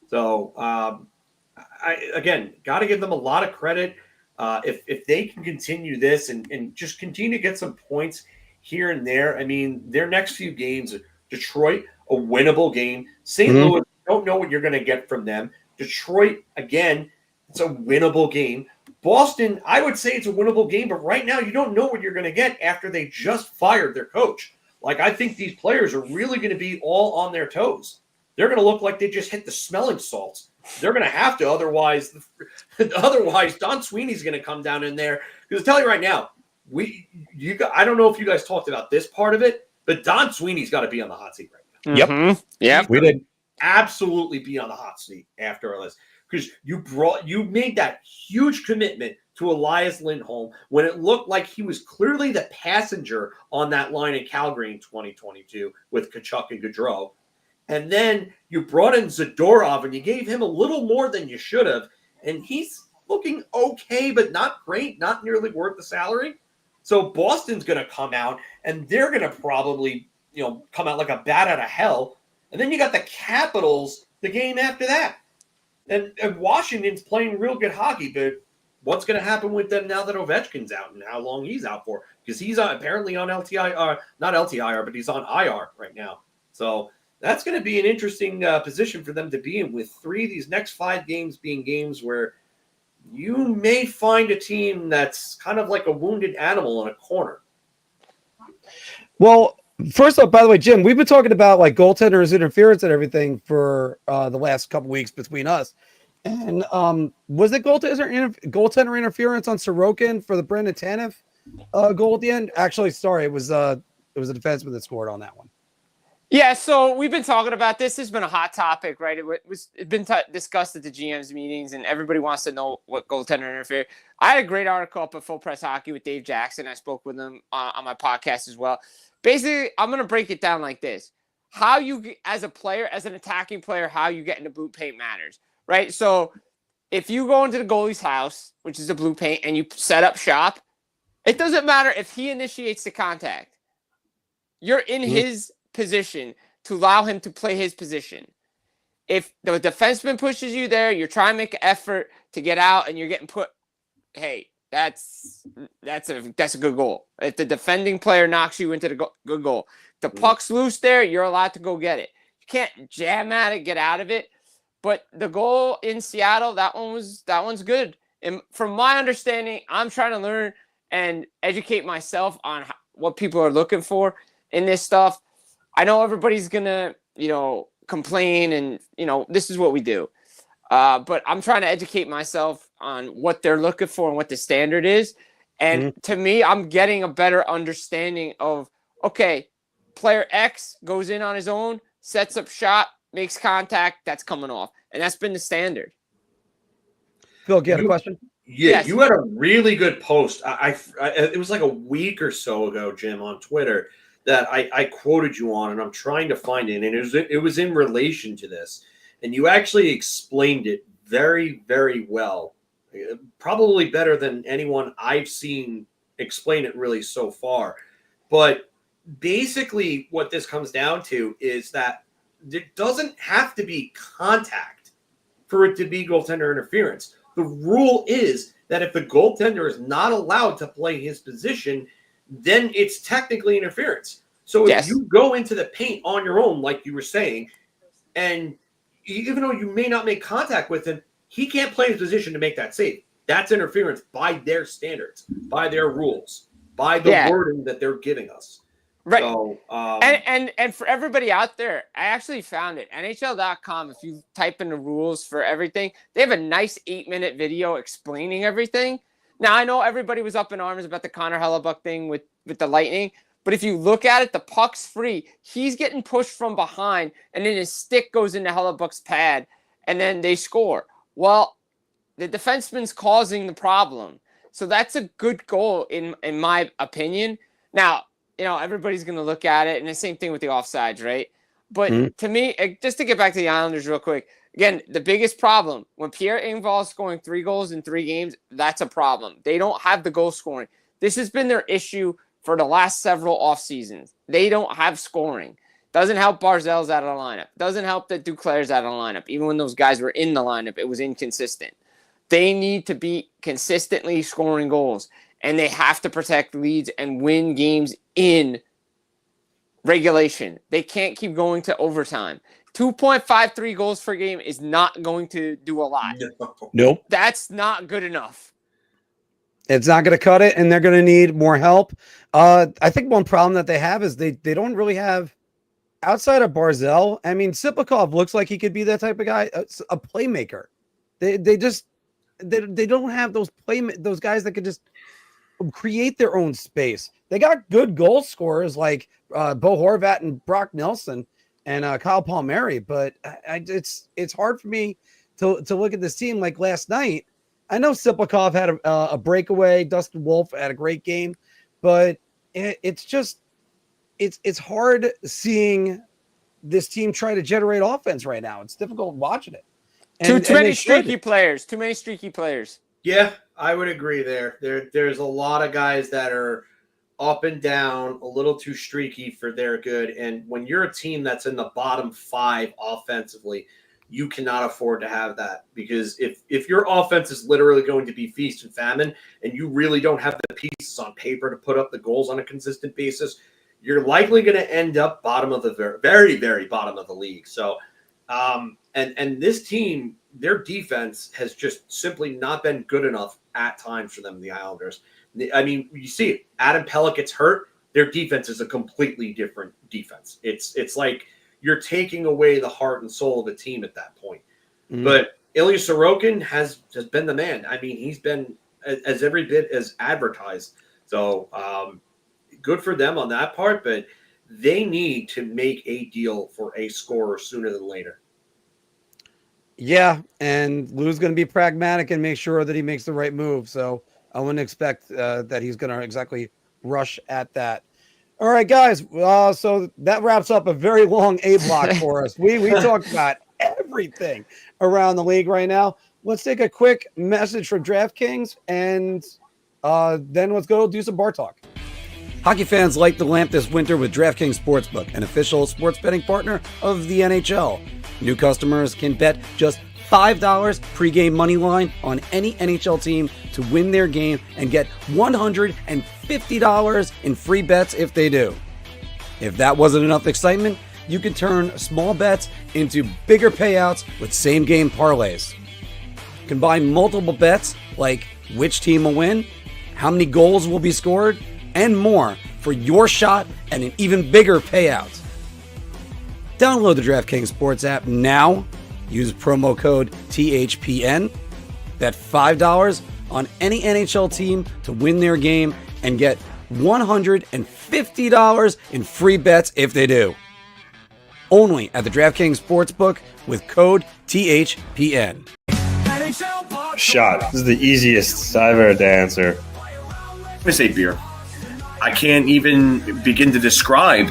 So, I got to give them a lot of credit. If they can continue this and just continue to get some points here and there, I mean, their next few games, Detroit, a winnable game. St. Louis, don't know what you're going to get from them. Detroit, again, it's a winnable game. Boston, I would say it's a winnable game, but right now you don't know what you're going to get after they just fired their coach. Like, I think these players are really going to be all on their toes. They're going to look like they just hit the smelling salts. They're going to have to, otherwise Don Sweeney's going to come down in there. Because I tell you right now, I don't know if you guys talked about this part of it, but Don Sweeney's got to be on the hot seat right now. Yep. Yeah, we did. Absolutely be on the hot seat after all this, because you made that huge commitment to Elias Lindholm when it looked like he was clearly the passenger on that line in Calgary in 2022 with Tkachuk and Gaudreau. And then you brought in Zadorov and you gave him a little more than you should have. And he's looking okay, but not great, not nearly worth the salary. So Boston's going to come out and they're going to probably, come out like a bat out of hell. And then you got the Capitals the game after that. And Washington's playing real good hockey, but what's going to happen with them now that Ovechkin's out and how long he's out for? Because he's apparently on not LTIR, but he's on IR right now. So that's going to be an interesting position for them to be in, with these next 5 games being games where you may find a team that's kind of like a wounded animal in a corner. Well, first off, by the way, Jim, we've been talking about like goaltenders interference and everything for the last couple weeks between us. And was it goaltender interference on Sorokin for the Brendan Tanev goal at the end? Actually, sorry, it was a defenseman that scored on that one. Yeah, so we've been talking about this. This has been a hot topic, right? It's been discussed at the GM's meetings, and everybody wants to know what goaltender interfered. I had a great article up at Full Press Hockey with Dave Jackson. I spoke with him on my podcast as well. Basically, I'm going to break it down like this. How you, as a player, as an attacking player, how you get into blue paint matters, right? So if you go into the goalie's house, which is a blue paint, and you set up shop, it doesn't matter if he initiates the contact. You're in his position to allow him to play his position. If the defenseman pushes you there, you're trying to make an effort to get out and you're getting put, hey, that's a good goal. If the defending player knocks you into the good goal, the puck's loose there, you're allowed to go get it. You can't jam at it, get out of it. But the goal in Seattle, that one's good. And from my understanding, I'm trying to learn and educate myself on what people are looking for in this stuff. I know everybody's going to, complain and, this is what we do. But I'm trying to educate myself on what they're looking for and what the standard is. And to me, I'm getting a better understanding of, okay, player X goes in on his own, sets up shot, makes contact, that's coming off. And that's been the standard. Phil, do you have a question? Yeah, Yes. You had a really good post. It was like a week or so ago, Jim, on Twitter that I quoted you on, and I'm trying to find it. And it was in relation to this. And you actually explained it very, very well. Probably better than anyone I've seen explain it really so far. But basically what this comes down to is that it doesn't have to be contact for it to be goaltender interference. The rule is that if the goaltender is not allowed to play his position, then it's technically interference. So if you go into the paint on your own, like you were saying, and even though you may not make contact with him, he can't play his position to make that save. That's interference by their standards, by their rules, by the wording that they're giving us. Right. So, and for everybody out there, I actually found it. NHL.com, if you type in the rules for everything, they have a nice 8-minute video explaining everything. Now, I know everybody was up in arms about the Connor Hellebuck thing with the Lightning, but if you look at it, the puck's free. He's getting pushed from behind, and then his stick goes into Hellebuck's pad, and then they score. Well, the defenseman's causing the problem. So that's a good goal in my opinion. Now, everybody's going to look at it, and the same thing with the offsides, right? But to me, just to get back to the Islanders real quick, again, the biggest problem, when Pierre Engvall is scoring 3 goals in 3 games, that's a problem. They don't have the goal scoring. This has been their issue for the last several off seasons. They don't have scoring. Doesn't help Barzell's out of the lineup. Doesn't help that Duclair's out of the lineup. Even when those guys were in the lineup, it was inconsistent. They need to be consistently scoring goals, and they have to protect leads and win games in regulation. They can't keep going to overtime. 2.53 goals per game is not going to do a lot. Nope. That's not good enough. It's not going to cut it, and they're going to need more help. I think one problem that they have is they don't really have, outside of Barzell, I mean, Siplikov looks like he could be that type of guy, a playmaker. They don't have those guys that could just create their own space. They got good goal scorers like Bo Horvat and Brock Nelson and Kyle Palmieri, but it's hard for me to look at this team like last night. I know Siplikov had a breakaway. Dustin Wolf had a great game, but it's hard seeing this team try to generate offense right now. It's difficult watching it. Too many streaky players. Yeah, I would agree there. There's a lot of guys that are up and down, a little too streaky for their good. And when you're a team that's in the bottom 5 offensively, you cannot afford to have that, because if your offense is literally going to be feast and famine and you really don't have the pieces on paper to put up the goals on a consistent basis, you're likely going to end up bottom of the very, very bottom of the league. So, and this team, their defense has just simply not been good enough at times for them, the Islanders. I mean, you see it. Adam Pelech gets hurt. Their defense is a completely different defense. It's like you're taking away the heart and soul of the team at that point. But Ilya Sorokin has been the man. I mean, he's been as every bit as advertised. So good for them on that part, but they need to make a deal for a scorer sooner than later. Yeah, and Lou's going to be pragmatic and make sure that he makes the right move. So I wouldn't expect that he's going to exactly rush at that. All right, guys. So that wraps up a very long A block for us. We talked about everything around the league right now. Let's take a quick message from DraftKings, and then let's go do some bar talk. Hockey fans light the lamp this winter with DraftKings Sportsbook, an official sports betting partner of the NHL. New customers can bet just $5 pregame money line on any NHL team to win their game and get $150 in free bets if they do. If that wasn't enough excitement, you can turn small bets into bigger payouts with same-game parlays. Combine multiple bets like which team will win, how many goals will be scored, and more for your shot at an even bigger payout. Download the DraftKings Sports app now. Use promo code THPN. Bet $5 on any NHL team to win their game and get $150 in free bets if they do. Only at the DraftKings Sportsbook with code THPN. Shot. This is the easiest I've ever to answer. I'm going to say beer. I can't even begin to describe.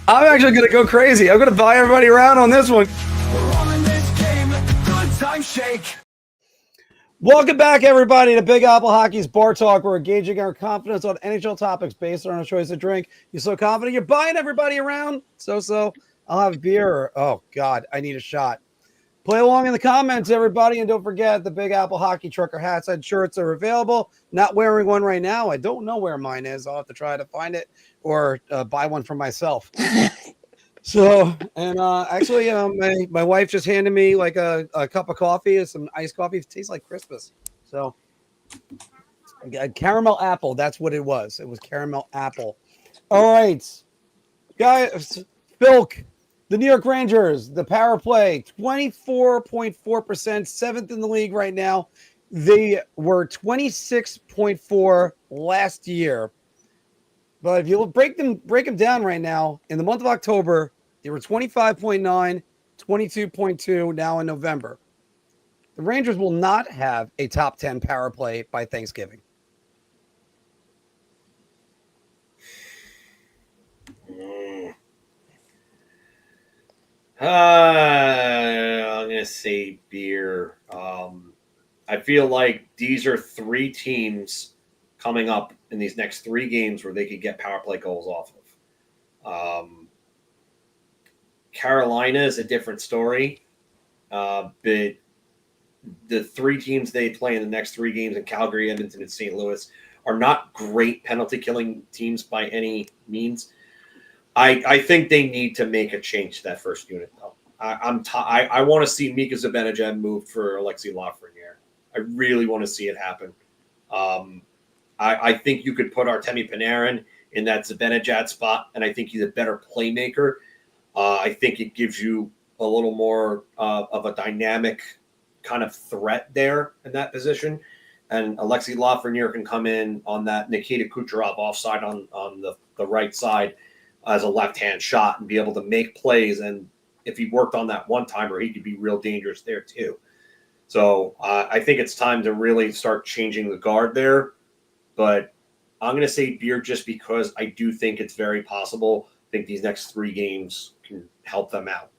I'm actually going to go crazy. I'm going to buy everybody around on this one. Welcome back, everybody, to Big Apple Hockey's Bar Talk. We're gauging our confidence on NHL topics based on our choice of drink. You're so confident you're buying everybody around? So. I'll have beer. Or, oh, God, I need a shot. Play along in the comments, everybody. And don't forget, the Big Apple Hockey trucker hats and shirts are available. Not wearing one right now. I don't know where mine is. I'll have to try to find it or buy one for myself. So, and actually, my wife just handed me like a cup of coffee and some iced coffee. It tastes like Christmas. So, caramel apple. That's what it was. It was caramel apple. All right, guys. Bilk, the New York Rangers, the power play, 24.4%, 7th in the league right now. They were 26.4 last year. But if you break them down right now, in the month of October, they were 25.9, 22.2 now in November. The Rangers will not have a top 10 power play by Thanksgiving. I'm going to say beer. I feel like these are three teams coming up in these next three games where they could get power play goals off of. Carolina is a different story, but the three teams they play in the next three games in Calgary, Edmonton, and St. Louis are not great penalty-killing teams by any means. I think they need to make a change to that first unit, though. I want to see Mika Zibanejad moved for Alexei Lafreniere. I really want to see it happen. I think you could put Artemi Panarin in that Zibanejad spot, and I think he's a better playmaker. I think it gives you a little more of a dynamic kind of threat there in that position. And Alexei Lafreniere can come in on that Nikita Kucherov offside on the right side as a left-hand shot and be able to make plays. And if he worked on that one-timer, he could be real dangerous there too. So I think it's time to really start changing the guard there. But I'm going to say beer just because I do think it's very possible. I think these next three games can help them out.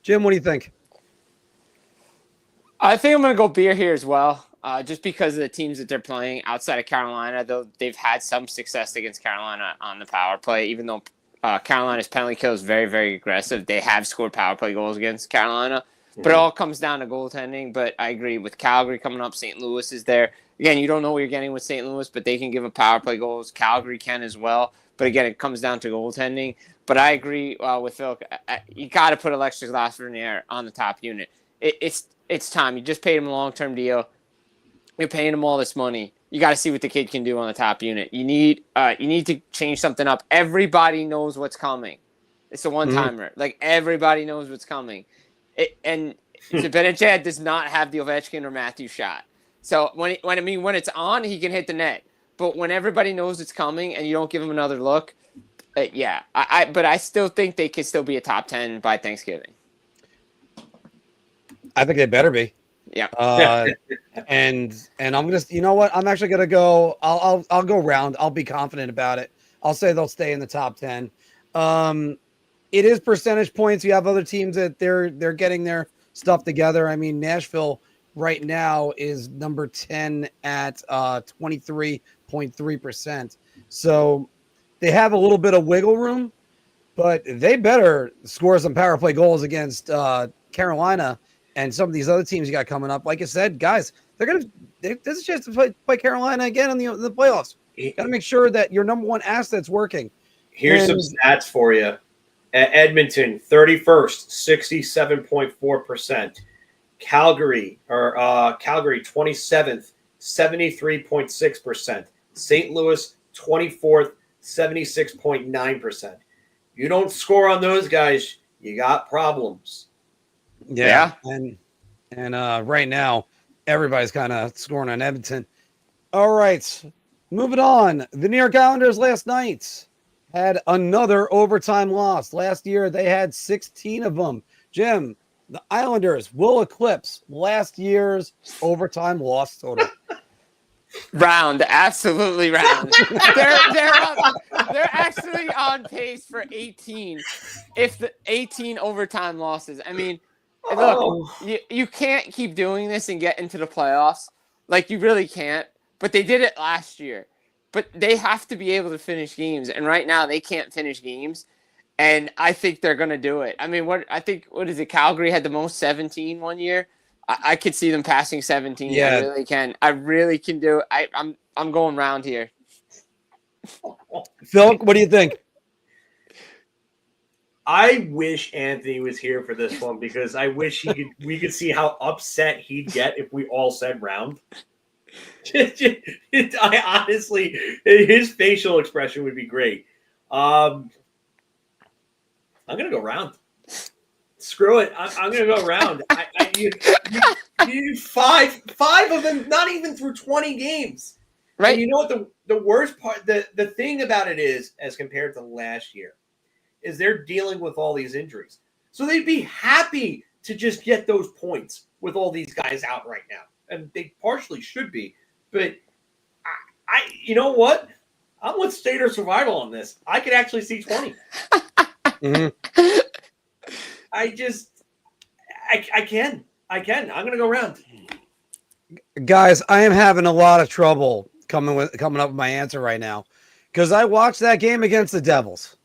Jim, what do you think? I think I'm going to go beer here as well, just because of the teams that they're playing outside of Carolina. Though they've had some success against Carolina on the power play, even though Carolina's penalty kill is very, very aggressive. They have scored power play goals against Carolina, but it all comes down to goaltending. But I agree with Calgary coming up. St. Louis is there. Again, you don't know what you're getting with St. Louis, but they can give a power play goals. Calgary can as well. But again, it comes down to goaltending. But I agree with Phil. You got to put Alexis Lafreniere on the top unit. It's time. You just paid him a long-term deal. You're paying him all this money. You got to see what the kid can do on the top unit. You need to change something up. Everybody knows what's coming. It's a one-timer. Mm-hmm. Like, everybody knows what's coming. And Zibanejad does not have the Ovechkin or Matthews shot. So when it's on, he can hit the net. But when everybody knows it's coming and you don't give him another look, but I still think they could still be a top 10 by Thanksgiving. I think they better be. Yeah. And I'm just, you know what? I'm actually gonna go. I'll go round. I'll be confident about it. I'll say they'll stay in the top 10. It is percentage points. You have other teams that they're getting their stuff together. I mean, Nashville right now is number 10 at 23.3%. So they have a little bit of wiggle room, but they better score some power play goals against Carolina and some of these other teams you got coming up. Like I said, guys, there's a chance to play Carolina again in the playoffs. Got to make sure that your number one asset's working. Here's some stats for you. Edmonton, 31st, 67.4%. Calgary, 27th, 73.6%. St. Louis, 24th, 76.9%. You don't score on those guys, you got problems. Yeah. And right now, everybody's kind of scoring on Edmonton. All right, moving on. The New York Islanders last night had another overtime loss. Last year, they had 16 of them. Jim, the Islanders will eclipse last year's overtime loss total. Round, absolutely round. They're actually on pace for 18. If the 18 overtime losses. I mean, look, you can't keep doing this and get into the playoffs. Like, you really can't. But they did it last year. But they have to be able to finish games. And right now, they can't finish games. And I think they're going to do it. I mean, what is it? Calgary had the most 17 one year. I could see them passing 17. Yeah. I really can. I really can do it. I'm going round here. Phil, what do you think? I wish Anthony was here for this one because I wish we could see how upset he'd get if we all said round. I honestly, his facial expression would be great. I'm gonna go round. Screw it. I'm gonna go round. You five of them, not even through 20 games. Right. And you know what the worst part, the thing about it is, as compared to last year, is they're dealing with all these injuries. So they'd be happy to just get those points with all these guys out right now. And they partially should be. But I you know what? I'm with State or Survival on this. I could actually see 20. Mm-hmm. I can. I'm going to go around. Guys, I am having a lot of trouble coming up with my answer right now because I watched that game against the Devils.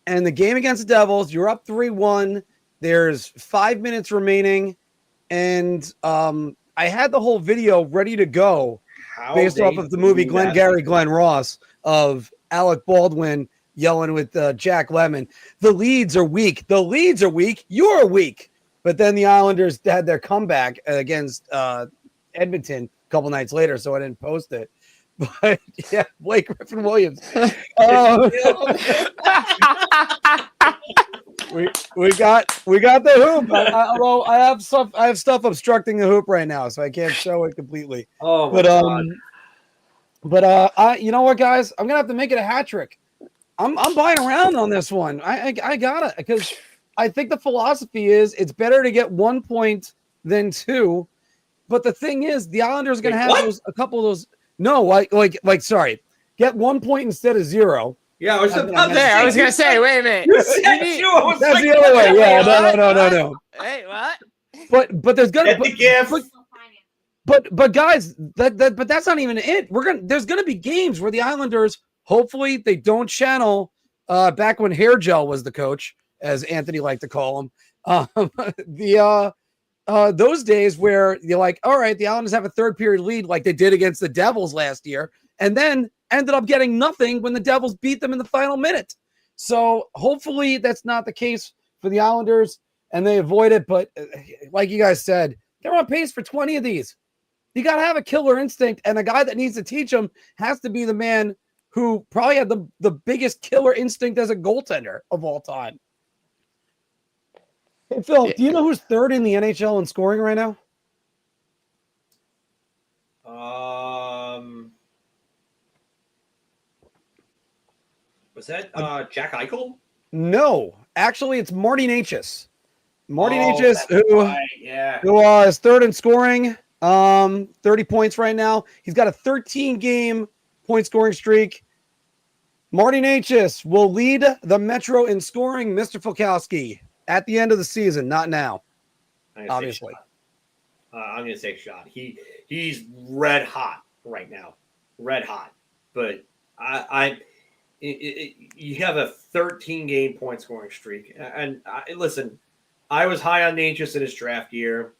And the game against the Devils, you're up 3-1. There's 5 minutes remaining. And I had the whole video ready to go based off of the movie Glenn Ross of Alec Baldwin yelling with Jack Lemmon. The leads are weak. You're weak. But then the Islanders had their comeback against Edmonton a couple nights later, so I didn't post it. But yeah, Blake Griffin Williams. We got the hoop. Although I have stuff obstructing the hoop right now, so I can't show it completely. Oh, my God. You know what, guys? I'm gonna have to make it a hat trick. I'm buying around on this one. I got it because I think the philosophy is it's better to get 1 point than 2. But the thing is, the Islanders are gonna have a couple of those. No, sorry, get 1 point instead of 0. Yeah, I was gonna say, wait a minute. That's the other way. Yeah, no. Hey, what? But there's gonna be gift. But guys, but that's not even it. There's gonna be games where the Islanders, hopefully, they don't channel back when Hair Gel was the coach, as Anthony liked to call him. Those days where you're like, all right, the Islanders have a third period lead like they did against the Devils last year, and then ended up getting nothing when the Devils beat them in the final minute. So hopefully that's not the case for the Islanders and they avoid it. But like you guys said, they're on pace for 20 of these. You got to have a killer instinct, and a guy that needs to teach them has to be the man who probably had the biggest killer instinct as a goaltender of all time. Hey, Phil, do you know who's third in the NHL in scoring right now? Was that Jack Eichel? No, actually, it's Marty Necas. Marty Necas, who is third in scoring, 30 points right now. He's got a 13-game point scoring streak. Marty Necas will lead the Metro in scoring, Mr. Fulkowski, at the end of the season, not now, obviously. I'm going to say shot. He's red hot right now. Red hot. But you have a 13-game point scoring streak. And listen, I was high on Necas in his draft year,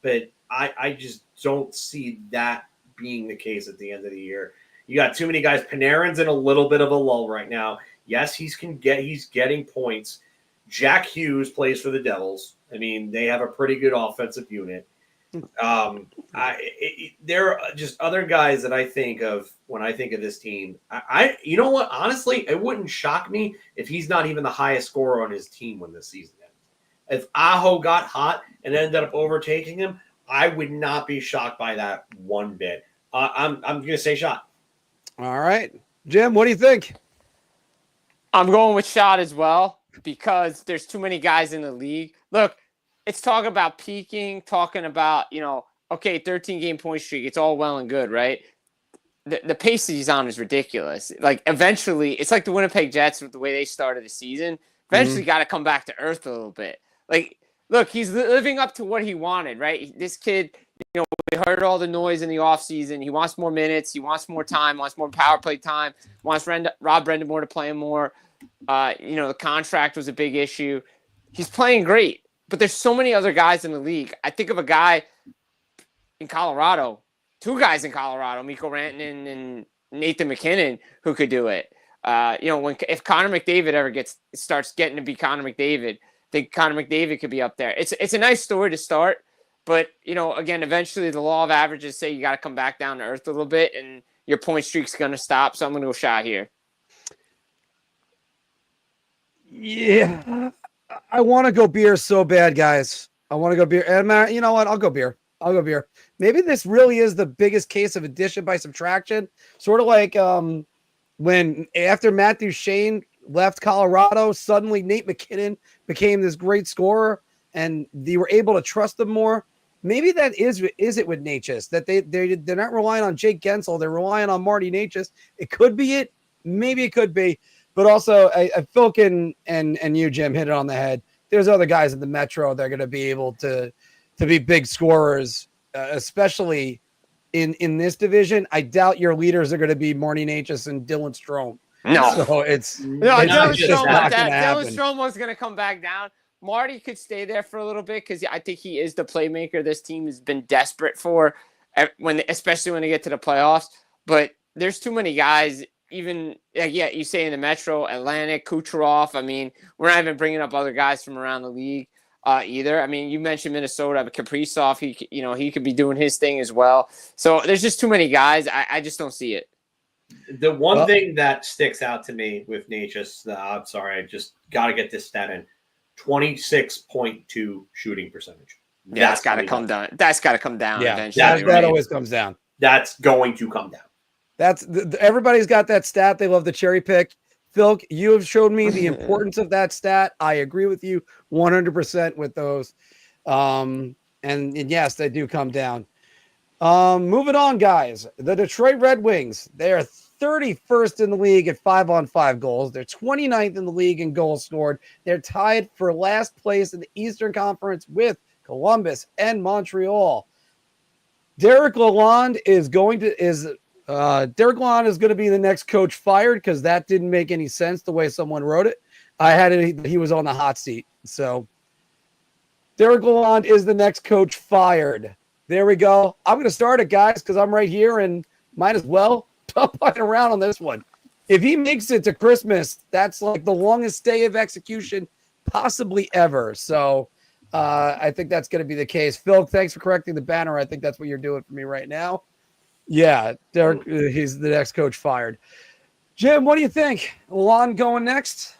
but I just don't see that being the case at the end of the year. You got too many guys. Panarin's in a little bit of a lull right now. Yes, he's getting points. Jack Hughes plays for the Devils. I mean, they have a pretty good offensive unit. There are just other guys that I think of when I think of this team. You know what? Honestly, it wouldn't shock me if he's not even the highest scorer on his team when this season ends. If Aho got hot and ended up overtaking him, I would not be shocked by that one bit. I'm going to say shot. All right. Jim, what do you think? I'm going with shot as well because there's too many guys in the league. Look, it's talking about peaking, talking about, 13-game point streak. It's all well and good, right? The pace he's on is ridiculous. Like, eventually, it's like the Winnipeg Jets with the way they started the season. Eventually got to come back to earth a little bit. Like, look, he's living up to what he wanted, right? This kid, we heard all the noise in the offseason. He wants more minutes. He wants more time, wants more power play time, wants Rob Brendamore to play him more. The contract was a big issue. He's playing great, but there's so many other guys in the league. I think of a guy in Colorado, two guys in Colorado, Mikko Rantanen and Nathan McKinnon, who could do it. If Connor McDavid ever starts getting to be Connor McDavid, I think Connor McDavid could be up there. It's a nice story to start, but again, eventually the law of averages say you got to come back down to earth a little bit, and your point streak's going to stop. So I'm going to go shot here. Yeah, I want to go beer so bad, guys. I want to go beer. And you know what? I'll go beer. Maybe this really is the biggest case of addition by subtraction. Sort of like when after Matthew Shane left Colorado, suddenly Nate McKinnon became this great scorer, and they were able to trust him more. Maybe that is it with Necas, that they're not relying on Jake Gensel, they're relying on Marty Necas. It could be it. Maybe it could be. But also, Philkin and you, Jim, hit it on the head. there's other guys in the Metro that are going to be able to be big scorers, especially in this division. I doubt your leaders are going to be Marty Necas and Dylan Strome. No, so it's Dylan Strome. Strome was going to come back down. Marty could stay there for a little bit because I think he is the playmaker this team has been desperate for, especially when they get to the playoffs. But there's too many guys. Even you say in the Metro, Atlantic, Kucherov. I mean, we're not even bringing up other guys from around the league either. I mean, you mentioned Minnesota, but Kaprizov, he could be doing his thing as well. So there's just too many guys. I just don't see it. The one thing that sticks out to me with Necas, I'm sorry, I just got to get this stat in: 26.2 shooting percentage. Yeah, that's got to come down. That's got to come down eventually. That always comes down. That's going to come down. That's everybody's got that stat. They love the cherry pick. Phil, you have showed me the importance of that stat. I agree with you 100% with those. And yes, they do come down. Moving on, guys. The Detroit Red Wings, they are 31st in the league at 5-on-5 goals. They're 29th in the league in goals scored. They're tied for last place in the Eastern Conference with Columbus and Montreal. Derek Lalonde is going to be the next coach fired because that didn't make any sense the way someone wrote it. I had it. He was on the hot seat. So Derek Lalonde is the next coach fired. There we go. I'm going to start it, guys, because I'm right here and might as well stop playing around on this one. If he makes it to Christmas, that's like the longest day of execution possibly ever. So I think that's going to be the case. Phil, thanks for correcting the banner. I think that's what you're doing for me right now. Yeah, Derek, he's the next coach fired. Jim, what do you think? Lalonde going next?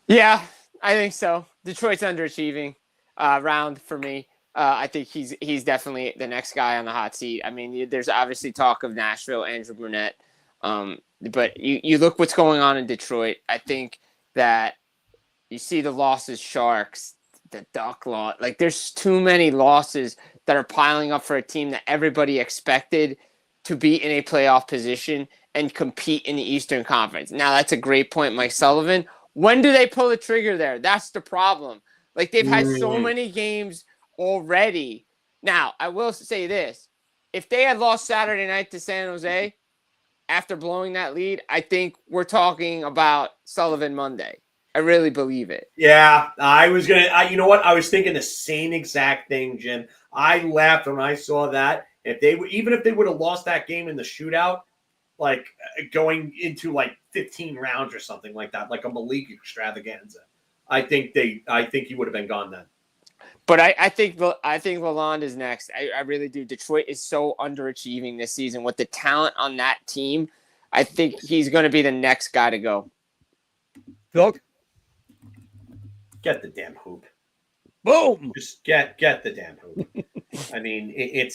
Yeah, I think so. Detroit's underachieving round for me. I think he's definitely the next guy on the hot seat. I mean, there's obviously talk of Nashville, Andrew Brunette. But you look what's going on in Detroit. I think that you see the losses, Sharks, the Duck loss. Like, there's too many losses that are piling up for a team that everybody expected to be in a playoff position and compete in the Eastern Conference. Now, that's a great point, Mike Sullivan. When do they pull the trigger there? That's the problem. Like, they've had so many games already. Now, I will say this. If they had lost Saturday night to San Jose after blowing that lead, I think we're talking about Sullivan Monday. I really believe it. Yeah, I was going to – you know what? I was thinking the same exact thing, Jim. I laughed when I saw that. Even if they would have lost that game in the shootout, like going into like 15 rounds or something like that, like a Malik extravaganza, I think he would have been gone then. But I think Lalonde is next. I really do. Detroit is so underachieving this season with the talent on that team. I think he's going to be the next guy to go. Phil? Get the damn hoop. Boom. Just get the damn hoop. I mean, it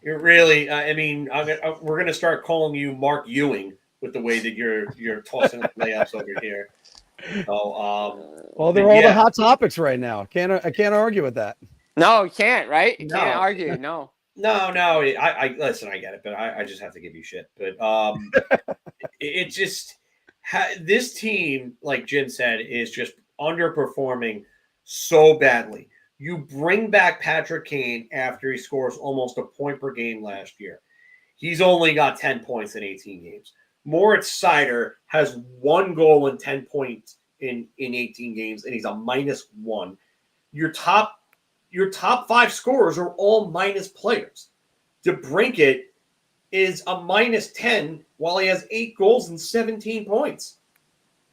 really. I mean, we're going to start calling you Mark Ewing with the way that you're tossing up layups over here. So, well, they're all the hot topics right now. I can't argue with that. No, you can't, right? You can't argue. No. I listen. I get it, but I just have to give you shit. But it just this team, like Jim said, is just underperforming so badly. You bring back Patrick Kane after he scores almost a point per game last year. He's only got 10 points in 18 games. Moritz Seider has 1 goal and 10 points in 18 games, and he's a -1. Your top 5 scorers are all minus players. DeBrincat is a -10 while he has 8 goals and 17 points.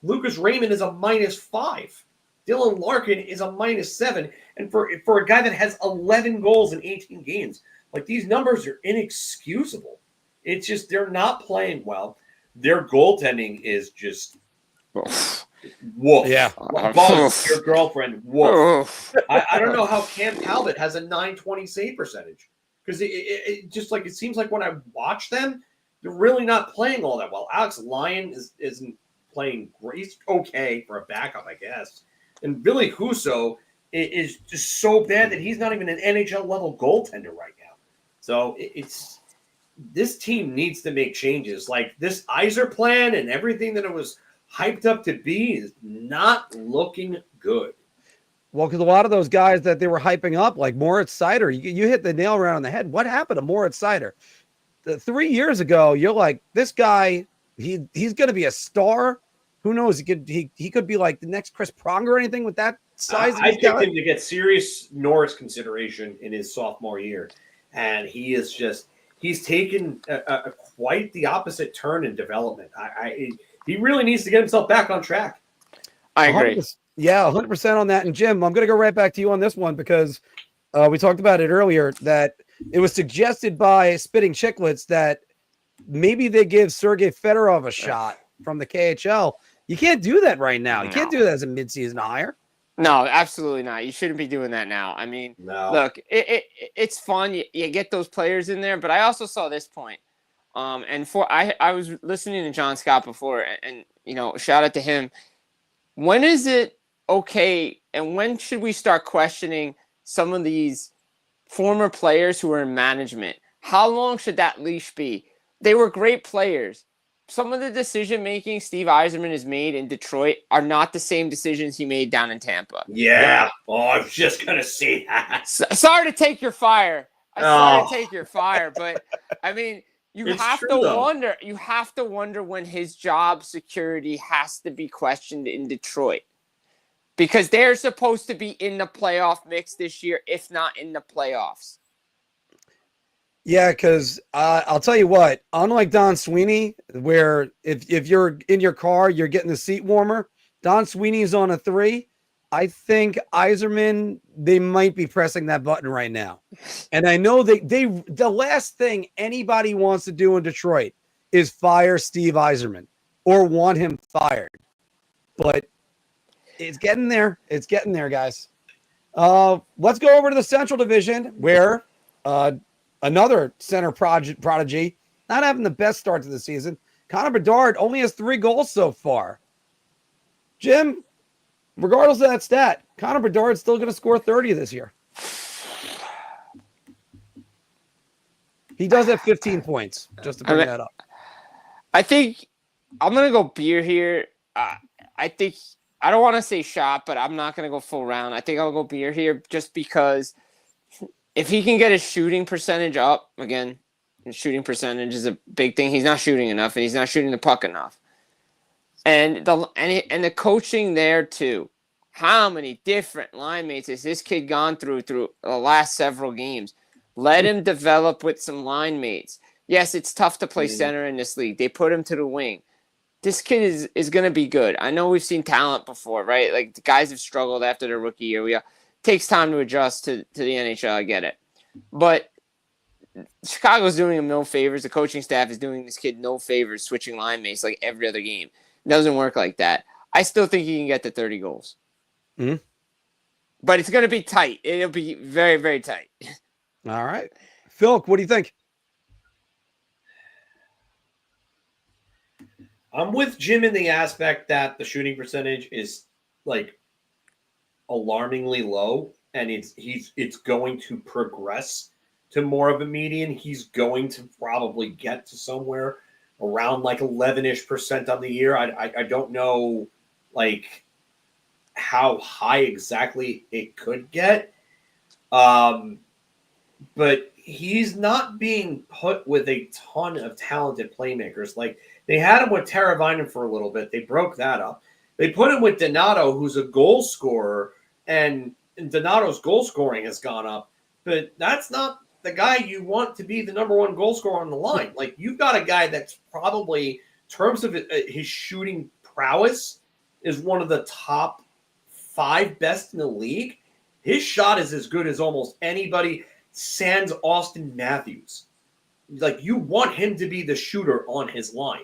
Lucas Raymond is a -5. Dylan Larkin is a -7. And for a guy that has 11 goals in 18 games, like, these numbers are inexcusable. It's just they're not playing well. Their goaltending is just woof. Yeah. Buzz, your girlfriend, woof. I don't know how Cam Talbot has a .920 save percentage, because it just, like, it seems like when I watch them, they're really not playing all that well. Alex Lyon isn't playing great. He's okay for a backup, I guess. And Billy Husso is just so bad that he's not even an NHL level goaltender right now. So this team needs to make changes. Like, this Yzer plan and everything that it was hyped up to be is not looking good. Well, because a lot of those guys that they were hyping up, like Moritz Seider, you hit the nail right on the head. What happened to Moritz Seider? 3 years ago, you're like, this guy, he's going to be a star. Who knows? He could be like the next Chris Pronger or anything with that size. I picked him to get serious Norris consideration in his sophomore year, and he's taken quite the opposite turn in development. He really needs to get himself back on track. I agree. 100%, yeah, 100% on that. And Jim, I'm going to go right back to you on this one because we talked about it earlier that it was suggested by Spitting Chicklets that maybe they give Sergei Fedorov a shot from the KHL. You can't do that right now. You can't do that as a midseason hire. No, absolutely not. You shouldn't be doing that now. I mean, look, it's fun. You get those players in there, but I also saw this point. I was listening to John Scott before, and shout out to him. When is it okay, and when should we start questioning some of these former players who are in management? How long should that leash be? They were great players. Some of the decision-making Steve Yzerman has made in Detroit are not the same decisions he made down in Tampa. Yeah. Oh, I was just going to say that. Sorry to take your fire. But, I mean, you have to wonder when his job security has to be questioned in Detroit. Because they're supposed to be in the playoff mix this year, if not in the playoffs. Yeah, because I'll tell you what, unlike Don Sweeney, where if you're in your car, you're getting the seat warmer, Don Sweeney's on a 3. I think Yzerman, they might be pressing that button right now. And I know the last thing anybody wants to do in Detroit is fire Steve Yzerman or want him fired. But it's getting there. It's getting there, guys. Let's go over to the Central Division where another center prodigy, not having the best start to the season. Connor Bedard only has 3 goals so far. Jim, regardless of that stat, Connor Bedard's still going to score 30 this year. He does have 15 points, just to bring that up. I think I'm going to go beer here. I think I don't want to say shot, but I'm not going to go full round. I think I'll go beer here just because if he can get his shooting percentage up, again, his shooting percentage is a big thing. He's not shooting enough, and he's not shooting the puck enough. And the coaching there, too. How many different line mates has this kid gone through the last several games? Let him develop with some line mates. Yes, it's tough to play center in this league. They put him to the wing. This kid is going to be good. I know we've seen talent before, right? Like, the guys have struggled after their rookie year. Takes time to adjust to the NHL. I get it. But Chicago's doing him no favors. The coaching staff is doing this kid no favors, switching line mates like every other game. It doesn't work like that. I still think he can get to 30 goals. Mm-hmm. But it's going to be tight. It'll be very, very tight. All right. Phil, what do you think? I'm with Jim in the aspect that the shooting percentage is like alarmingly low, and it's going to progress to more of a median. He's going to probably get to somewhere around like 11-ish% on the year. I don't know like how high exactly it could get. But he's not being put with a ton of talented playmakers. Like, they had him with Teravainen for a little bit. They broke that up. They put him with Donato, who's a goal scorer, and Donato's goal scoring has gone up. But that's not the guy you want to be the number one goal scorer on the line. Like, you've got a guy that's probably, in terms of his shooting prowess, is one of the top 5 best in the league. His shot is as good as almost anybody, sans Austin Matthews. Like, you want him to be the shooter on his line.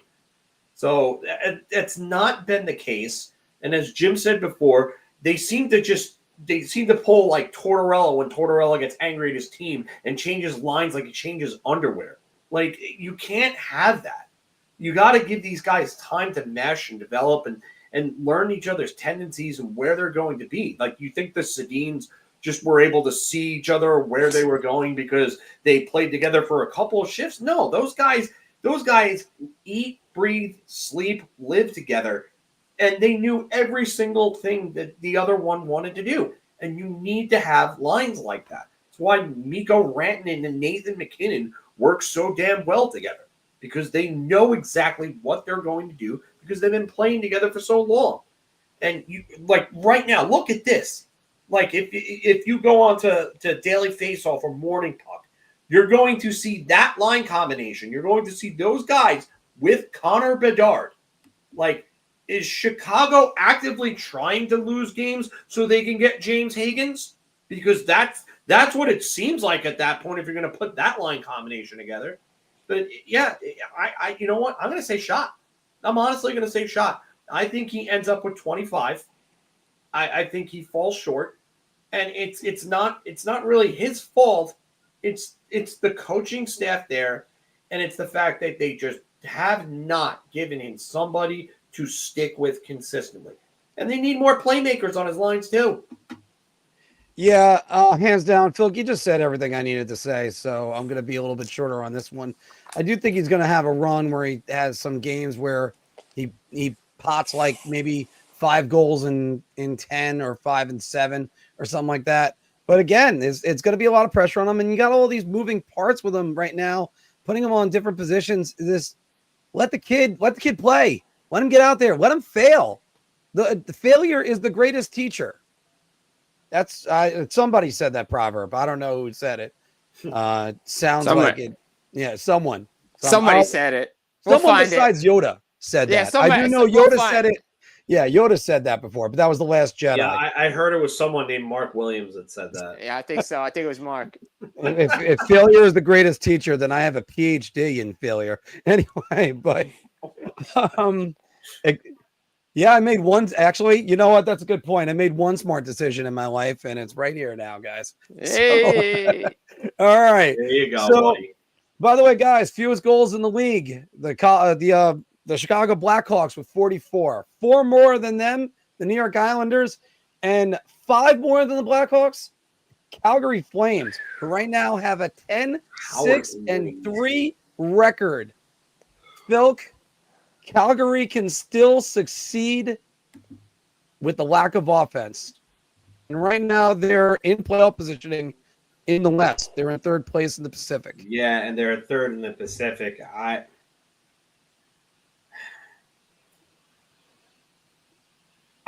So that's not been the case. And as Jim said before, they seem to pull like Tortorella when Tortorella gets angry at his team and changes lines like he changes underwear. Like, you can't have that. You got to give these guys time to mesh and develop and learn each other's tendencies and where they're going to be. Like, you think the Sedins just were able to see each other where they were going because they played together for a couple of shifts? No, those guys eat, breathe, sleep, live together, and they knew every single thing that the other one wanted to do. And you need to have lines like that. That's why Mikko Rantanen and Nathan MacKinnon work so damn well together, because they know exactly what they're going to do because they've been playing together for so long. And you like right now, look at this. Like if you go on to Daily Faceoff or Morning Puck, you're going to see that line combination. You're going to see those guys with Connor Bedard. Like, is Chicago actively trying to lose games so they can get James Higgins? Because that's what it seems like at that point if you're going to put that line combination together. But yeah, I you know what? I'm going to say shot. I'm honestly going to say shot. I think he ends up with 25. I think he falls short, and it's not really his fault. It's the coaching staff there, and it's the fact that they just have not given him somebody to stick with consistently, and they need more playmakers on his lines too. Yeah, hands down. Phil, you just said everything I needed to say, so I'm going to be a little bit shorter on this one. I do think he's going to have a run where he has some games where he pots like maybe 5 goals in 10 or 5 and 7 or something like that. But again, it's going to be a lot of pressure on him, and you got all these moving parts with him right now, putting him on different positions. Let the kid play. Let him get out there. Let him fail. The failure is the greatest teacher. That's somebody said that proverb. I don't know who said it. Sounds like it. Yeah, someone. Somebody said it. Someone besides Yoda said that. I do know Yoda said it. Yeah, Yoda said that before, but that was the Last Jedi. Yeah, I heard it was someone named Mark Williams that said that. Yeah, I think so. I think it was Mark. If failure is the greatest teacher, then I have a PhD in failure. Anyway, but yeah, I made one. Actually, you know what? That's a good point. I made one smart decision in my life, and it's right here now, guys. Hey. So, all right. There you go, buddy. By the way, guys, fewest goals in the league. The Chicago Blackhawks with 44. 4 more than them, the New York Islanders, and 5 more than the Blackhawks. Calgary Flames, who right now have a 10-6-3 record. Phil, Calgary can still succeed with the lack of offense. And right now they're in playoff positioning in the West. They're in 3rd place in the Pacific. Yeah, and they're 3rd in the Pacific.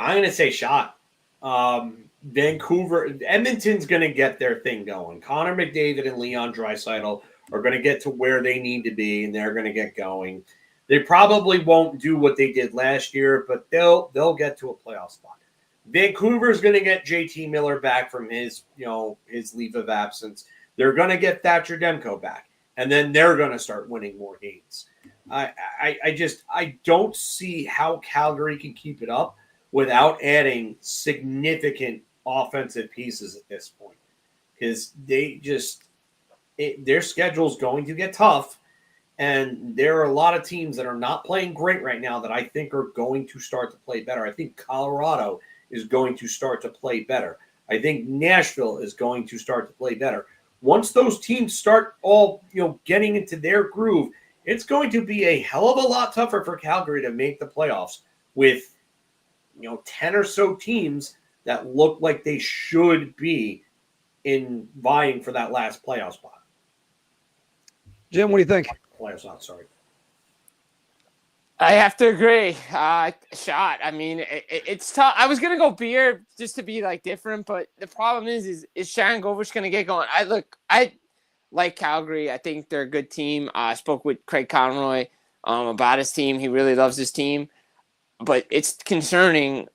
I'm going to say shot. Edmonton's going to get their thing going. Connor McDavid and Leon Draisaitl are going to get to where they need to be, and they're going to get going. They probably won't do what they did last year, but they'll get to a playoff spot. Vancouver's going to get JT Miller back from his leave of absence. They're going to get Thatcher Demko back, and then they're going to start winning more games. I don't see how Calgary can keep it up without adding significant offensive pieces at this point, because their schedule is going to get tough, and there are a lot of teams that are not playing great right now that I think are going to start to play better. I think Colorado is going to start to play better. I think Nashville is going to start to play better. Once those teams start all getting into their groove, it's going to be a hell of a lot tougher for Calgary to make the playoffs with 10 or so teams that look like they should be in vying for that last playoff spot. Jim, what do you think? Playoff spot, sorry. I have to agree. Shot. I mean, it's tough. I was gonna go beer just to be different, but the problem is Sharon Govich gonna get going? I like Calgary. I think they're a good team. I spoke with Craig Conroy about his team. He really loves his team. But it's concerning.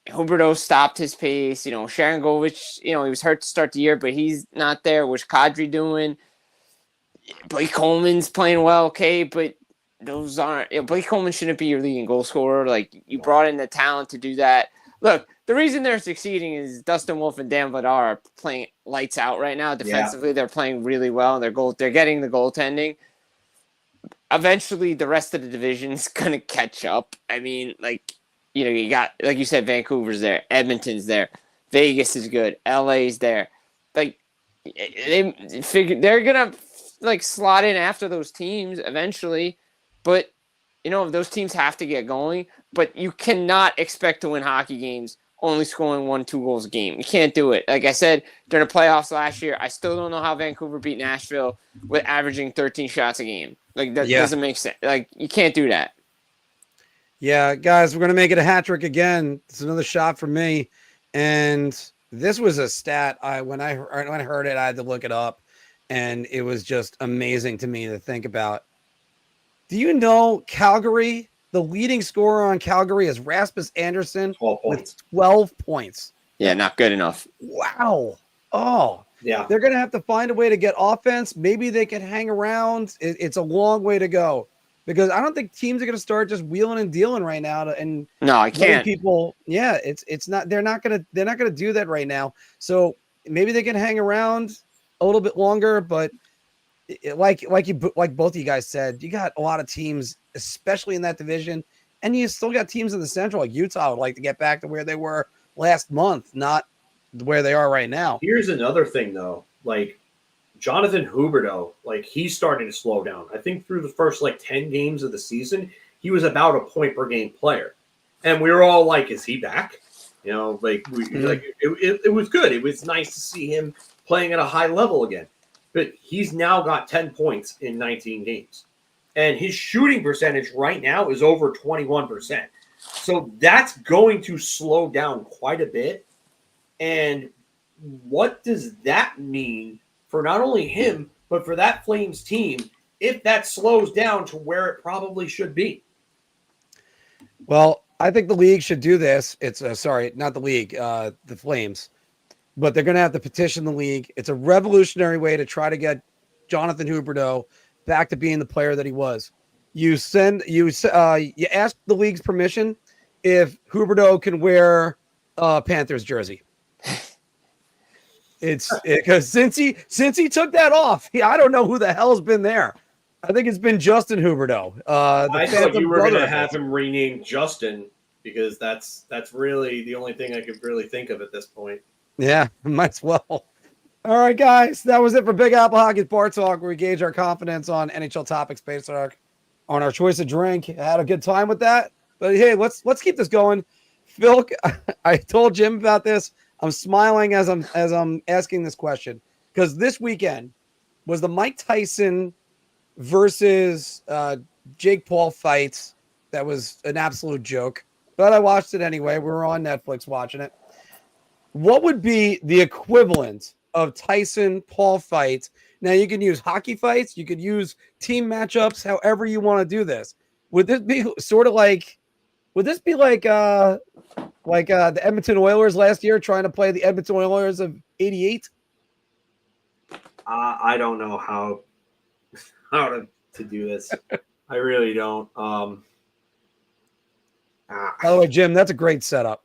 Huberdeau stopped his pace. Sharon Govich, he was hurt to start the year, but he's not there. What's Kadri doing? Blake Coleman's playing well, okay, but those aren't. Blake Coleman shouldn't be your leading goal scorer. You brought in the talent to do that. Look, the reason they're succeeding is Dustin Wolf and Dan Vladar are playing lights out right now. Defensively, They're playing really well. They're getting the goaltending. Eventually, the rest of the division's gonna catch up. I mean, you got, like you said, Vancouver's there, Edmonton's there, Vegas is good, LA's there. They figure they're gonna slot in after those teams eventually, but those teams have to get going. But you cannot expect to win hockey games only scoring 1-2 goals a game. You can't do it. Like I said during the playoffs last year, I still don't know how Vancouver beat Nashville with averaging 13 shots a game. Like that doesn't make sense. Like you can't do that. Yeah, guys, we're gonna make it a hat trick again. It's another shot for me, and this was a stat. When I heard it, I had to look it up, and it was just amazing to me to think about. Do you know Calgary? The leading scorer on Calgary is Rasmus Andersson 12 points. with 12 points. Yeah, not good enough. Wow. Oh, yeah. They're going to have to find a way to get offense. Maybe they can hang around. It's a long way to go because I don't think teams are going to start just wheeling and dealing right now. No, I can't. People, yeah, it's not. They're not going to do that right now. So maybe they can hang around a little bit longer, but. Like both of you guys said, you got a lot of teams, especially in that division, and you still got teams in the Central. Like Utah would like to get back to where they were last month, not where they are right now. Here's another thing, though. Like Jonathan Huberdeau, like he's starting to slow down. I think through the first 10 games of the season, he was about a point per game player, and we were all like, "Is he back?" You know, it was good. It was nice to see him playing at a high level again. But he's now got 10 points in 19 games. And his shooting percentage right now is over 21%. So that's going to slow down quite a bit. And what does that mean for not only him, but for that Flames team if that slows down to where it probably should be? Well, I think the league should do this. It's sorry, not the league, the Flames. But they're going to have to petition the league. It's a revolutionary way to try to get Jonathan Huberdeau back to being the player that he was. You ask the league's permission if Huberdeau can wear a Panthers jersey. It's because since he took that off, I don't know who the hell's been there. I think it's been Justin Huberdeau. I thought you were going to have him renamed Justin because that's really the only thing I could really think of at this point. Yeah, might as well. All right, guys. That was it for Big Apple Hockey Bar Talk, where we gauge our confidence on NHL topics based on our choice of drink. I had a good time with that. But hey, let's keep this going. Phil, I told Jim about this. I'm smiling as I'm asking this question because this weekend was the Mike Tyson versus Jake Paul fight. That was an absolute joke, but I watched it anyway. We were on Netflix watching it. What would be the equivalent of Tyson-Paul fights? Now, you can use hockey fights. You could use team matchups, however you want to do this. Would this be sort of like – would this be like the Edmonton Oilers last year trying to play the Edmonton Oilers of 88? I don't know how to do this. I really don't. By the way, Jim, that's a great setup.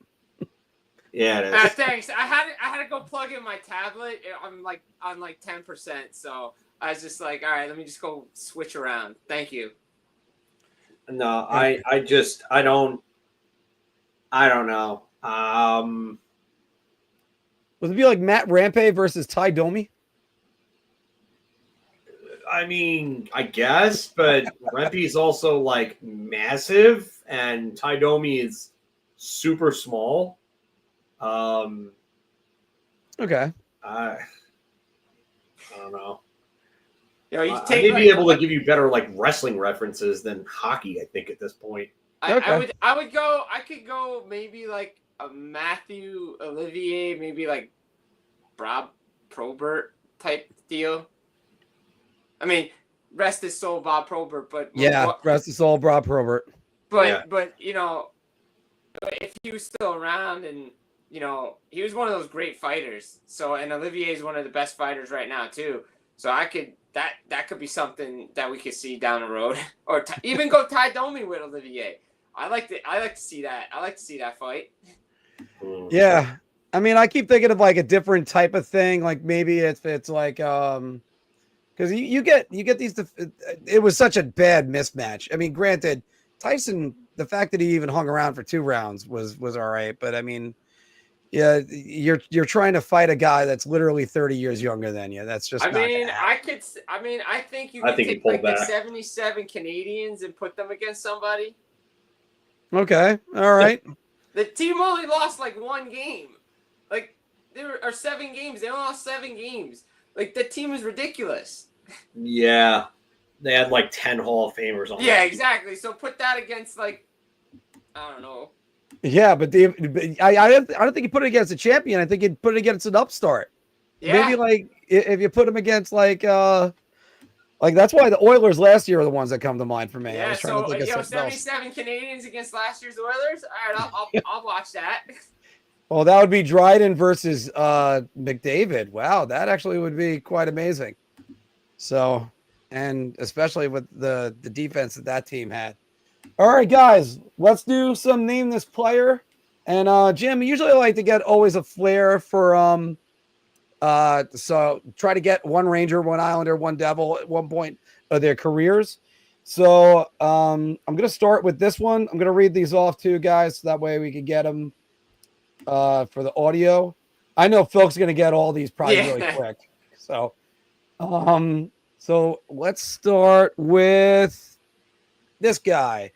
Yeah, it is. Thanks. I had to go plug in my tablet. I'm on 10%, so I was just like, all right, let me just go switch around. Thank you. No, I don't know. Would it be like Matt Rampe versus Ty Domi? I mean, I guess, but Rempe is also massive, and Ty Domi is super small. Okay. I don't know. You I may be able to give you better wrestling references than hockey. I think at this point. I could go maybe a Matthew Olivier, maybe Bob Probert type deal. I mean, rest his soul, Bob Probert, but rest his soul, Bob Probert. But if he was still around and he was one of those great fighters. So and Olivier is one of the best fighters right now too. So that could be something that we could see down the road, or even go Ty Domi with Olivier. I like to see that. I like to see that fight. Yeah, I mean, I keep thinking of a different type of thing. Maybe it's because you get these. It was such a bad mismatch. I mean, granted, Tyson, the fact that he even hung around for 2 rounds was all right, but I mean, yeah, you're trying to fight a guy that's literally 30 years younger than you. That's just. I think you could take the 77 Canadians and put them against somebody. Okay, all right. The team only lost like one game. Like or 7 games. They only lost 7 games. Like the team is ridiculous. Yeah. They had like 10 Hall of Famers on. Yeah, exactly. So put that against like I don't know. Yeah, but I don't think you put it against a champion. I think you put it against an upstart. Yeah. Maybe like if you put them against like that's why the Oilers last year are the ones that come to mind for me. Yeah, I was trying to think of 77 Canadians against last year's Oilers. All right, I'll watch that. Well, that would be Dryden versus McDavid. Wow, that actually would be quite amazing. So, and especially with the defense that team had. All right, guys, let's do some name this player. And Jim, usually I like to get always a flair for so try to get one Ranger, one Islander, one Devil at one point of their careers. So I'm going to start with this one. I'm going to read these off to you guys so that way we can get them for the audio. I know Phil's going to get all these probably really quick. So let's start with this guy.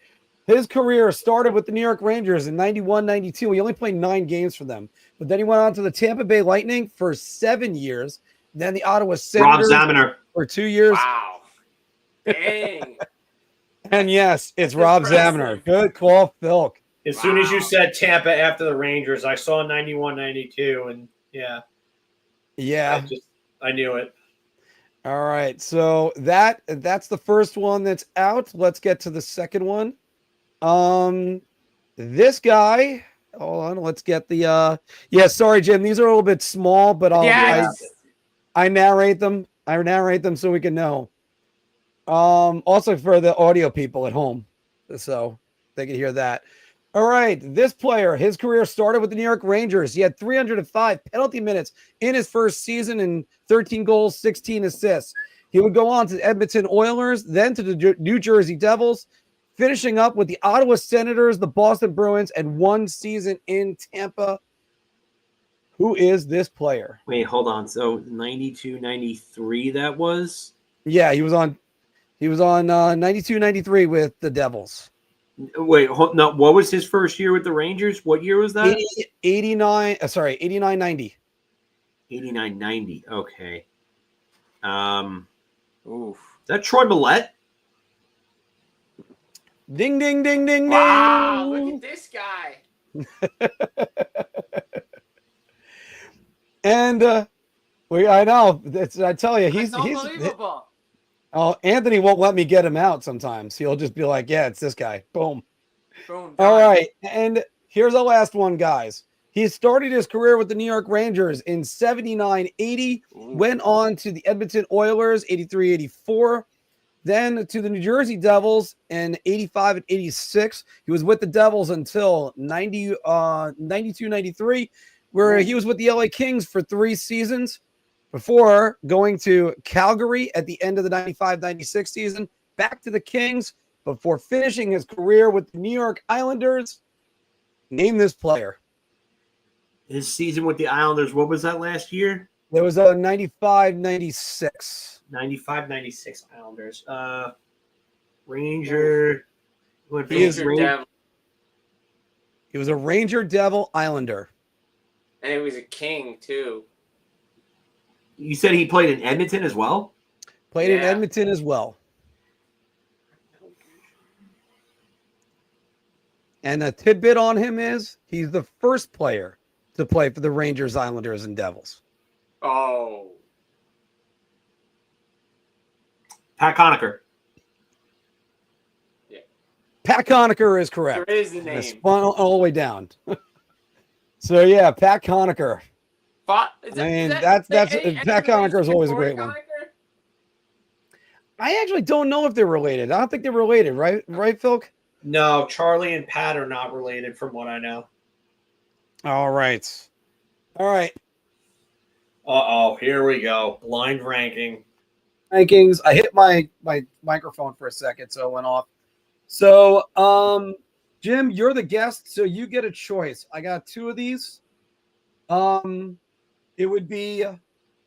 His career started with the New York Rangers in 91-92. He only played 9 games for them. But then he went on to the Tampa Bay Lightning for 7 years. Then the Ottawa Senators for 2 years. Wow. Dang. And yes, it's Rob Zaminer. Good call, Phil. As soon as you said Tampa after the Rangers, I saw 91-92, and yeah. I knew it. All right, so that's the first one that's out. Let's get to the second one. This guy, hold on, let's get the sorry, Jim, these are a little bit small, but I narrate them. I narrate them so we can know. Also for the audio people at home, so they can hear that. All right, this player, his career started with the New York Rangers. He had 305 penalty minutes in his first season and 13 goals, 16 assists. He would go on to the Edmonton Oilers, then to the New Jersey Devils, finishing up with the Ottawa Senators, the Boston Bruins, and 1 season in Tampa. Who is this player? Wait, hold on. So 92, 93 that was? Yeah, he was on 92, 93 with the Devils. Wait, no, what was his first year with the Rangers? What year was that? 89, 90. 89, 90. Okay. Is that Troy Millette? Ding, ding, ding, ding, wow, ding. look at this guy. And I know. I tell you, he's unbelievable. Anthony won't let me get him out sometimes. He'll just be like, yeah, it's this guy. Boom. Boom. All right. And here's the last one, guys. He started his career with the New York Rangers in 79-80, went on to the Edmonton Oilers, 83-84, then to the New Jersey Devils in 85 and 86. He was with the Devils until 92-93, where he was with the LA Kings for 3 seasons before going to Calgary at the end of the 95-96 season, back to the Kings before finishing his career with the New York Islanders. Name this player. His season with the Islanders, what was that last year? There was a 95-96. 95-96 Islanders. Ranger. Devil. He was a Ranger, Devil, Islander. And he was a King, too. You said he played in Edmonton as well? Played in Edmonton as well. And a tidbit on him is he's the first player to play for the Rangers, Islanders, and Devils. Oh. Pat Conacher. Yeah. Pat Conacher is correct. There is the name. Spun all the way down. So, yeah, Pat Conacher. Pat Conacher is always a great one. I actually don't know if they're related. I don't think they're related, right? Right, Phil? No, Charlie and Pat are not related from what I know. All right. Uh-oh, here we go. Blind ranking. Rankings. I hit my microphone for a second, so it went off. So, Jim, you're the guest, so you get a choice. I got 2 of these. It would be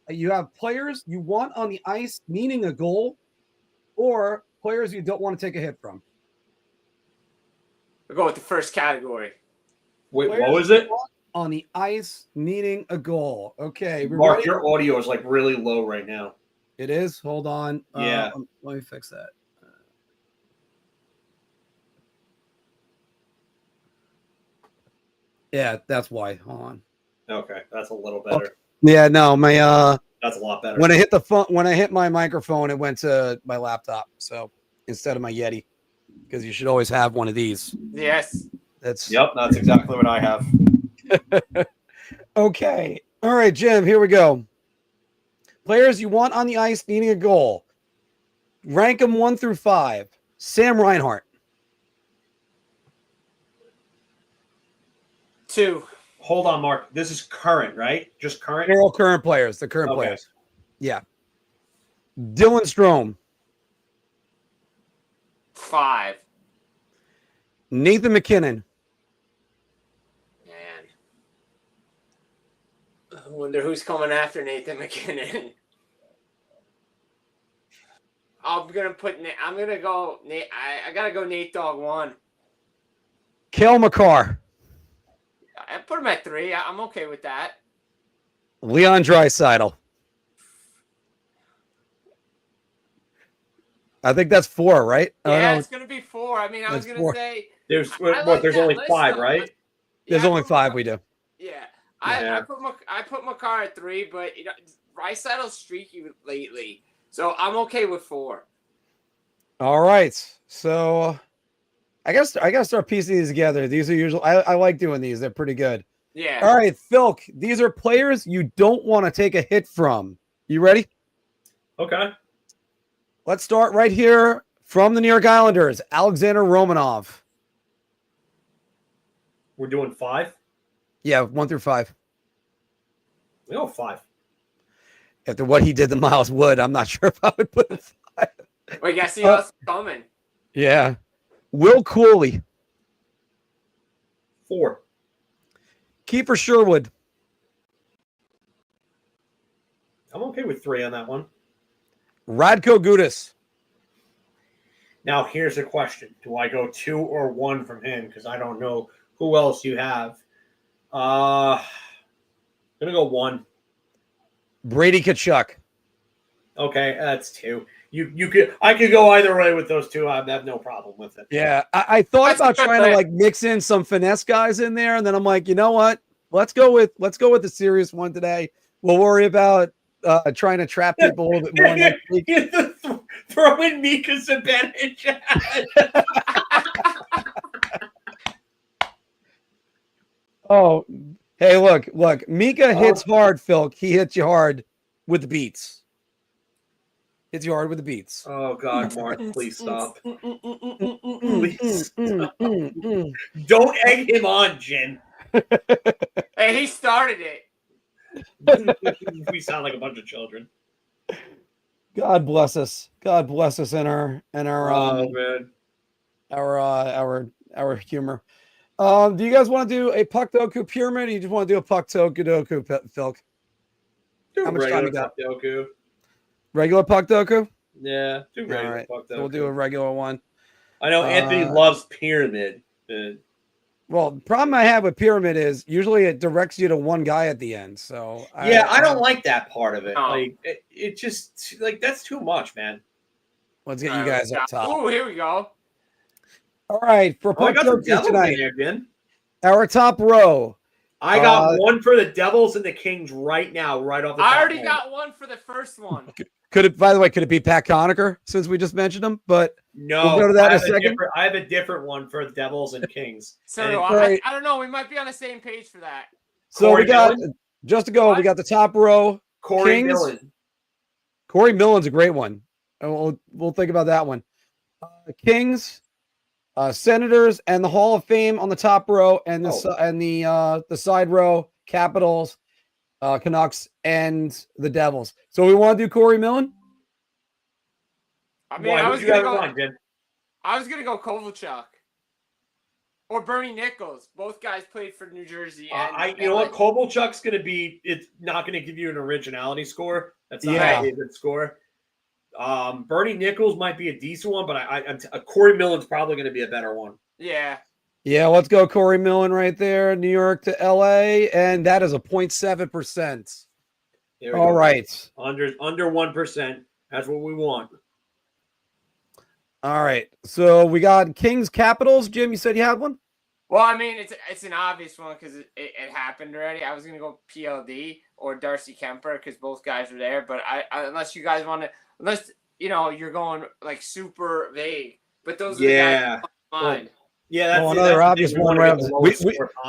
you have players you want on the ice, meaning a goal, or players you don't want to take a hit from. We'll go with the first category. Wait, Players what was it? On the ice needing a goal. Okay. Mark, ready? your audio is like really low right now. It is? Hold on. Yeah. Let me fix that. Yeah, that's why. Hold on. Okay, that's a little better. Yeah, no, my That's a lot better. when I hit my microphone, it went to my laptop. So instead of my Yeti, because you should always have one of these. Yes. That's exactly what I have. okay. All right, Jim, here we go. Players you want on the ice needing a goal. Rank them 1 through 5. Sam Reinhart. 2. Hold on, Mark. This is current, right? Just current? They're all current players. The current players. Yeah. Dylan Strome. 5. Nathan McKinnon. Man. I wonder who's coming after Nathan McKinnon. I'm gonna go Nate. I gotta go Nate Dogg 1. Cale Makar. I put him at 3. I'm okay with that. Leon Draisaitl. I think that's 4, right? Yeah, it's gonna be 4. I mean, I was gonna 4. say there's like there's that only list, 5, though. right? There's only 5 we do. Yeah, I put Makar at 3, but Draisaitl's streaky lately, so I'm okay with 4. All right. So I gotta start piecing these together. These are usually I like doing these. They're pretty good. Yeah. All right, Philk. These are players you don't want to take a hit from. You ready? Okay. Let's start right here from the New York Islanders. Alexander Romanov. We're doing 5? Yeah, 1 through 5. We go 5. After what he did to Miles Wood, I'm not sure if I would put it 5. We gotta see what's coming. Yeah. Will Cooley. 4. Kiefer Sherwood. I'm okay with 3 on that one. Radko Gudas. Now, here's a question. Do I go 2 or 1 from him? Because I don't know who else you have. I'm going to go 1. Brady Tkachuk. Okay, that's 2. I could go either way with those 2. I have no problem with it. Yeah, I thought about trying to like mix in some finesse guys in there, and then I'm like, you know what? Let's go with the serious one today. We'll worry about trying to trap people a little bit more next week. Throw in Mika Zibanejad. Oh, hey, look. Mika hits hard, Phil. He hits you hard with the beats. Hits you hard with the beats. Oh, God, Mark, please stop. Please stop. Don't egg him on, Jen. Hey, he started it. We sound like a bunch of children. God bless us. God bless us in our man. our humor. Do you guys want to do a puck doku pyramid, or you just want to do a puck doku, Phil? How much time you got? Doku. Regular puck doku? Yeah, do regular all right. puck doku. So we'll do a regular one. I know Anthony loves pyramid. Well, the problem I have with pyramid is usually it directs you to one guy at the end. So I don't like that part of it. Oh. Like it just like that's too much, man. Let's get you guys up top. Oh, here we go. All right, for puck doku tonight, Jen. our top row. I got one for the Devils and the Kings right now, right off the top. I already got one for the first one. Could it be Pat Conacher since we just mentioned him? But no, we'll go to that in a second. I have a different one for the Devils and Kings. So I don't know. We might be on the same page for that. So we got just to go. What? We got the top row. Corey Millen. Corey Millen's a great one. We'll think about that one. Kings, Senators, and the Hall of Fame on the top row, and the side row. Capitals, Canucks, and the Devils. So we want to do Corey Millen. I mean, I was gonna go Kovalchuk or Bernie Nichols. Both guys played for New Jersey. And you know what? Kovalchuk's going to be. It's not going to give you an originality score. That's not a good score. Bernie Nichols might be a decent one, but Corey Millen's probably going to be a better one. Yeah. Yeah, let's go Corey Millen right there, New York to LA, and that is a 0.7%. All right. Under 1%. That's what we want. All right. So we got Kings Capitals. Jim, you said you had one? Well, I mean, it's an obvious one because it happened already. I was going to go PLD or Darcy Kemper because both guys were there. But I unless you guys want to, unless, you're going like super vague. But those are the guys in mind. Yeah, that's another obvious one.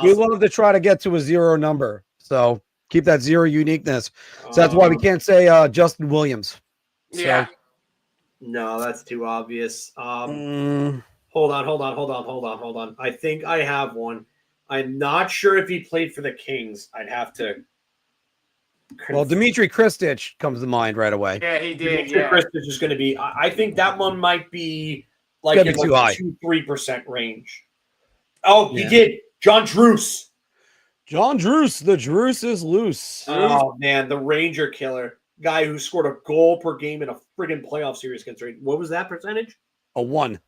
We love to try to get to a zero number. So keep that zero uniqueness. So that's why we can't say Justin Williams. Yeah. No, that's too obvious. Hold on. I think I have one. I'm not sure if he played for the Kings. I'd have to. Well, Dmitry Kristich comes to mind right away. Yeah, he did. Dmitry Kristich is going to be. I think that one might be like in too the high. 2-3% range. Oh, he did. John Druce. John Druce. The Druce is loose. Oh man, the Ranger killer guy who scored a goal per game in a friggin' playoff series against Rangers. What was that percentage? A 1.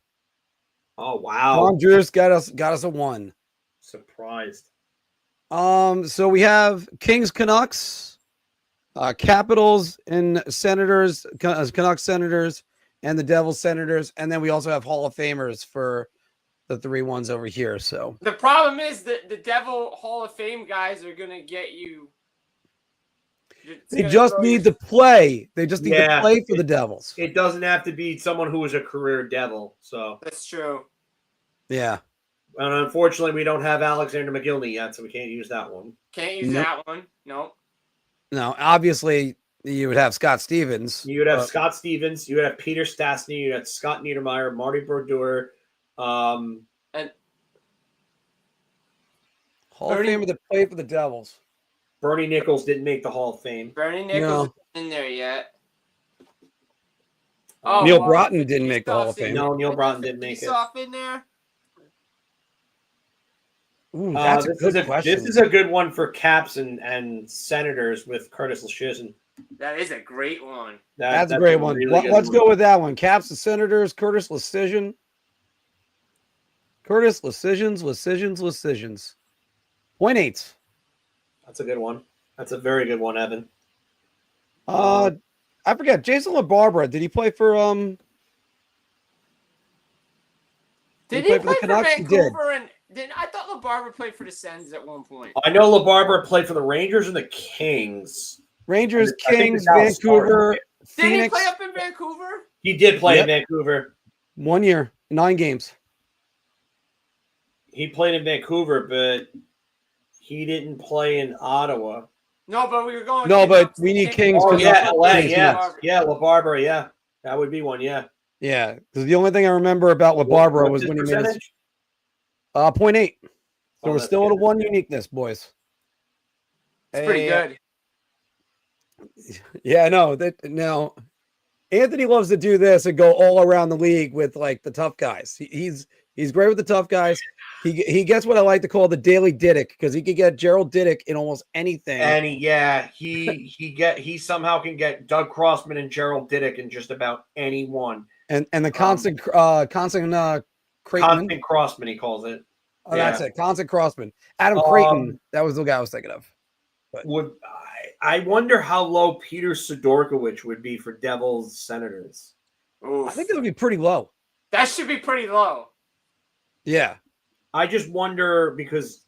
Oh wow. John Druce got us a 1. Surprised. So we have Kings Canucks, Capitals and Senators, Canucks Senators, and the Devils Senators, and then we also have Hall of Famers for the 3 ones over here. So the problem is that the Devil Hall of Fame guys are gonna get you. They just need to play. They just need to play for the Devils. It doesn't have to be someone who was a career Devil. So that's true. Yeah. And unfortunately, we don't have Alexander McGillney yet, so we can't use that one. Can't use that one. No. No, obviously you would have Scott Stevens. You would have Scott Stevens. You would have Peter Stastny. You would have Scott Niedermayer, Marty Brodeur. And Hall of Famer that played for the Devils. Bernie Nichols didn't make the Hall of Fame. Bernie Nichols isn't in there yet. Neil Broughton didn't make the Hall of Fame. No, Neil Broughton didn't make it. In there. Ooh, that's a good question. This is a good one for Caps and Senators with Curtis Leschyshyn. That is a great one. That's a great one. Really Let's go with that one. Caps and Senators, Curtis Leschyshyn. Curtis Leschyshyn's. 0.8. That's a good one. That's a very good one, Evan. I forget. Jason LaBarbera, did he play for Did he play for Canucks? Vancouver? I thought LaBarbera played for the Sens at one point. I know LaBarbera played for the Rangers and the Kings. Rangers, Kings, Vancouver, Phoenix. Did he play up in Vancouver? He did play in Vancouver. 1 year, 9 games. He played in Vancouver, but he didn't play in Ottawa. No, but we were going. No, but we need Kings. Oh, yeah, LA, Kings, yeah, LaBarbera, yeah. That would be one, yeah. Yeah, because the only thing I remember about LaBarbera was when he made his 0.8. So we're still at a 1 uniqueness, boys. It's pretty good. Yeah, no. Now, Anthony loves to do this and go all around the league with like the tough guys. He's great with the tough guys. He gets what I like to call the daily Diddick because he could get Gerald Diddick in almost anything. And he somehow can get Doug Crossman and Gerald Diddick in just about anyone. And the constant Creighton. Constant Crossman, he calls it. Oh, that's it. Constant Crossman. Adam Creighton. That was the guy I was thinking of. But I wonder how low Peter Sidorkiewicz would be for Devils Senators. I think it would be pretty low. That should be pretty low. Yeah. I just wonder because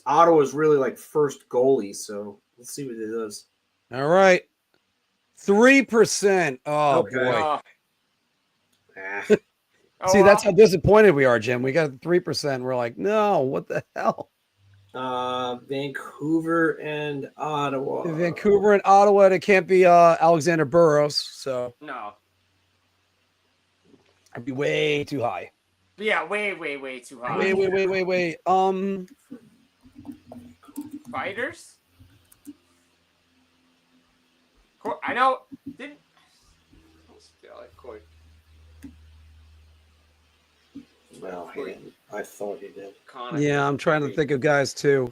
Ottawa's really like first goalie, so let's see what it does. All right. 3%. Oh, boy. See, that's how disappointed we are, Jim. We got 3%. We're like, no, what the hell? Vancouver and Ottawa. Vancouver and Ottawa. It can't be Alexander Burrows. So no, I'd be way too high. Yeah, way too high. Wait. Fighters. I know. Didn't. Well, I thought he did. Yeah, I'm trying to think of guys too.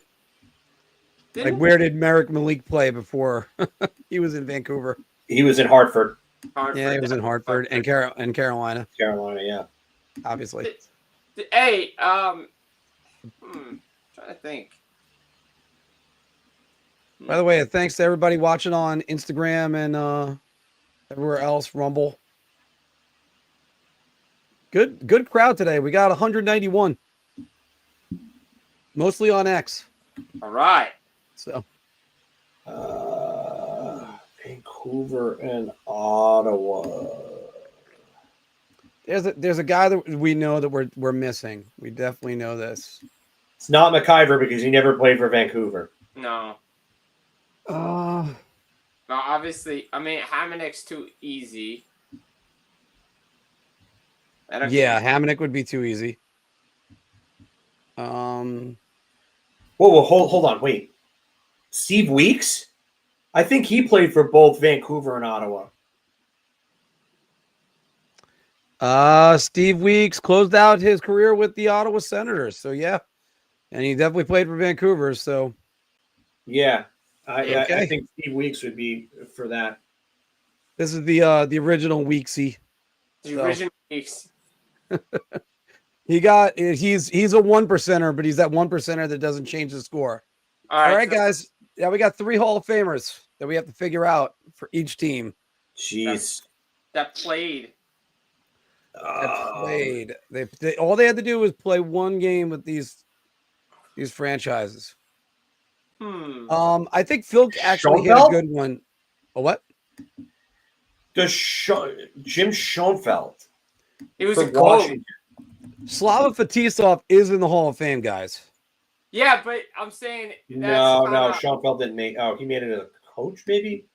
Like, where did Merrick Malik play before he was in Vancouver? He was in Hartford. Yeah, he was in Hartford and Carolina. Carolina, yeah. Obviously. Hey, trying to think. By the way, thanks to everybody watching on Instagram and everywhere else, Rumble. Good crowd today. We got 191. Mostly on X. All right. So Vancouver and Ottawa. There's a guy that we know that we're missing. We definitely know this. It's not McIver because he never played for Vancouver. No. No, obviously, I mean, Hamannik's too easy. Yeah, Hamannik would be too easy. Whoa, hold on, wait. Steve Weeks? I think he played for both Vancouver and Ottawa. Steve Weeks closed out his career with the Ottawa Senators, so yeah, and he definitely played for Vancouver. So yeah, I think Steve Weeks would be for that. This is the original Weeksy. The original Weeks. He's a 1%er, but he's that 1%er that doesn't change the score. All right, guys. Yeah, we got 3 Hall of Famers that we have to figure out for each team. Jeez. That played. They all they had to do was play one game with these franchises. I think Phil actually hit a good one. A what? Jim Schoenfeld. He was a coach. Slava Fetisov is in the Hall of Fame, guys. Yeah, but I'm saying no, Schoenfeld didn't make. Oh, he made it a coach, maybe.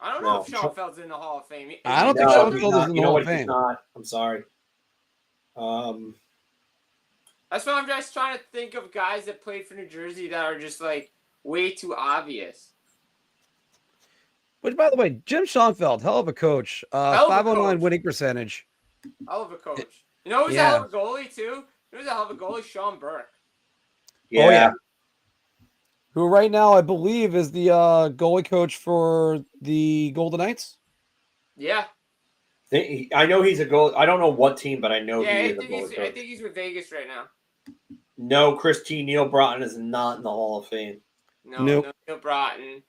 I don't know if Schoenfeld's in the Hall of Fame. I don't think Schoenfeld is in the Hall of Fame. He's not. I'm sorry. That's why I'm just trying to think of guys that played for New Jersey that are just like way too obvious. Which, by the way, Jim Schoenfeld, hell of a coach. 509 winning percentage. Hell of a coach. You know who's a hell of a goalie, too? Who's a hell of a goalie? Sean Burke. Yeah. Oh, yeah. Who right now, I believe, is the goalie coach for the Golden Knights? Yeah. I know he's a goal. I don't know what team, but I know he is a goalie coach. I think he's with Vegas right now. No, Neil Broughton is not in the Hall of Fame. No, Neil Broughton.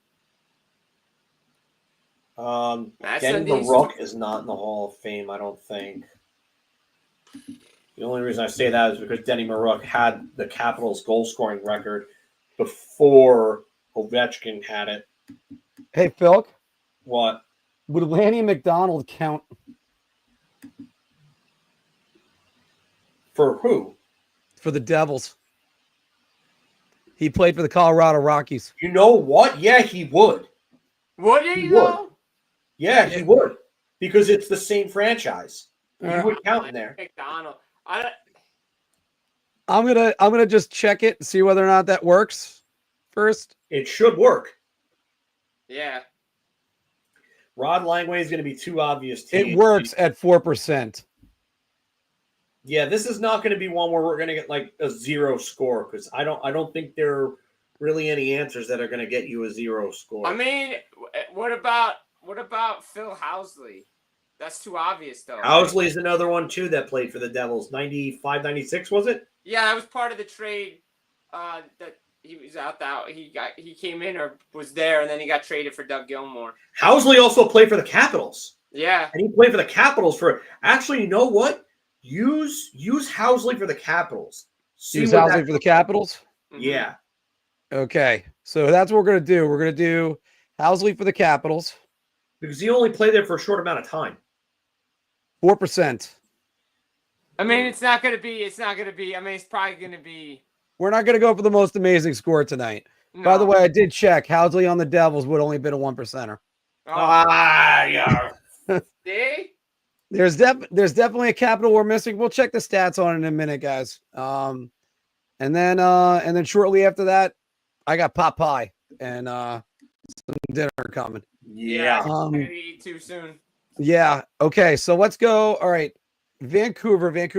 Denny Rook is not in the Hall of Fame, I don't think. The only reason I say that is because Denny Maruk had the Capitals goal scoring record before Ovechkin had it. Hey, Phil. What? Would Lanny McDonald count? For who? For the Devils. He played for the Colorado Rockies. You know what? Yeah, he would. Would he though? Yeah, he would. Because it's the same franchise. He would count in there. McDonald. I'm gonna just check it and see whether or not that works first. It should work. Yeah. Rod Langway is going to be too obvious. It works at 4%. Yeah, this is not going to be one where we're going to get like a 0 score because I don't think there are really any answers that are going to get you a 0 score. I mean, what about Phil Housley? That's too obvious, though. Housley's another one, too, that played for the Devils. 95, 96, was it? Yeah, that was part of the trade that he was out. He came in or was there, and then he got traded for Doug Gilmour. Housley also played for the Capitals. Yeah. And he played for the Capitals for – actually, you know what? Use Housley for the Capitals. Use Housley for the Capitals? Yeah. Okay. So that's what we're going to do. We're going to do Housley for the Capitals. Because he only played there for a short amount of time. 4%. I mean, it's not going to be. I mean, it's probably going to be. We're not going to go for the most amazing score tonight. No. By the way, I did check. Housley on the Devils would only been a 1%er. Yeah. See? There's definitely a capital we're missing. We'll check the stats on it in a minute, guys. And then shortly after that, I got pot pie and some dinner coming. Yeah. I'm gonna eat too soon. Yeah. Okay. So let's go. All right. Vancouver. Didn't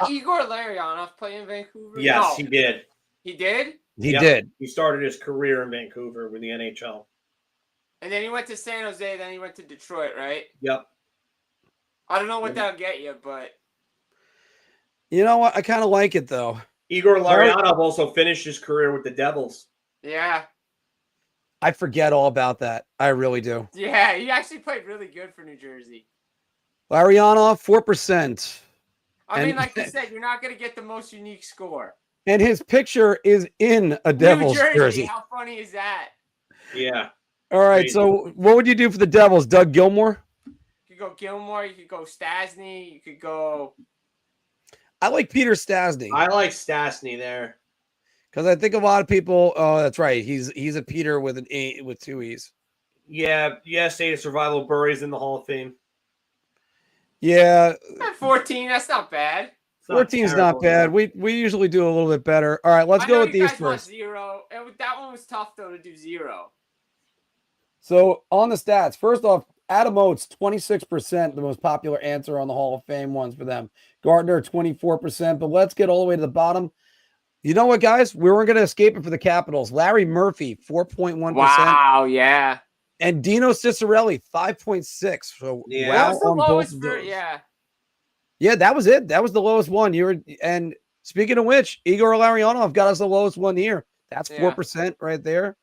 Igor Larionov play in Vancouver? Yes, no. he did. He did? He did. He started his career in Vancouver with the NHL. And then he went to San Jose, then he went to Detroit, right? Yep. I don't know what that'll get you, but You know what? I kind of like it though. Igor Larionov also finished his career with the Devils. Yeah. I forget all about that. I really do. Yeah, he actually played really good for New Jersey. Larionov, 4%. I mean, like you said, you're not going to get the most unique score. And his picture is in a Devils jersey. How funny is that? Yeah. All right, so what would you do for the Devils? Doug Gilmour? You could go Gilmour. You could go Stastny. You could go... I like Peter Stastny. I like Stastny there. Because I think a lot of people... Oh, that's right. He's a Peter with an E with 2 E's. Yeah, State of Survival Bury's in the Hall of Fame. Yeah. 14, that's not bad. 14 is not bad. We usually do a little bit better. All right, let's go with these first. 0. That one was tough, though, to do 0. So, on the stats, first off, Adam Oates, 26%, the most popular answer on the Hall of Fame ones for them. Gardner, 24%. But let's get all the way to the bottom. You know what, guys? We weren't going to escape it for the Capitals. Larry Murphy, 4.1%. Wow, yeah. And Dino Ciccarelli, 5.6. So, yeah, wow, that was the on lowest both of for, those. yeah. Yeah, that was it. That was the lowest one. And speaking of which, Igor Larionov got us the lowest one here. That's 4% right there.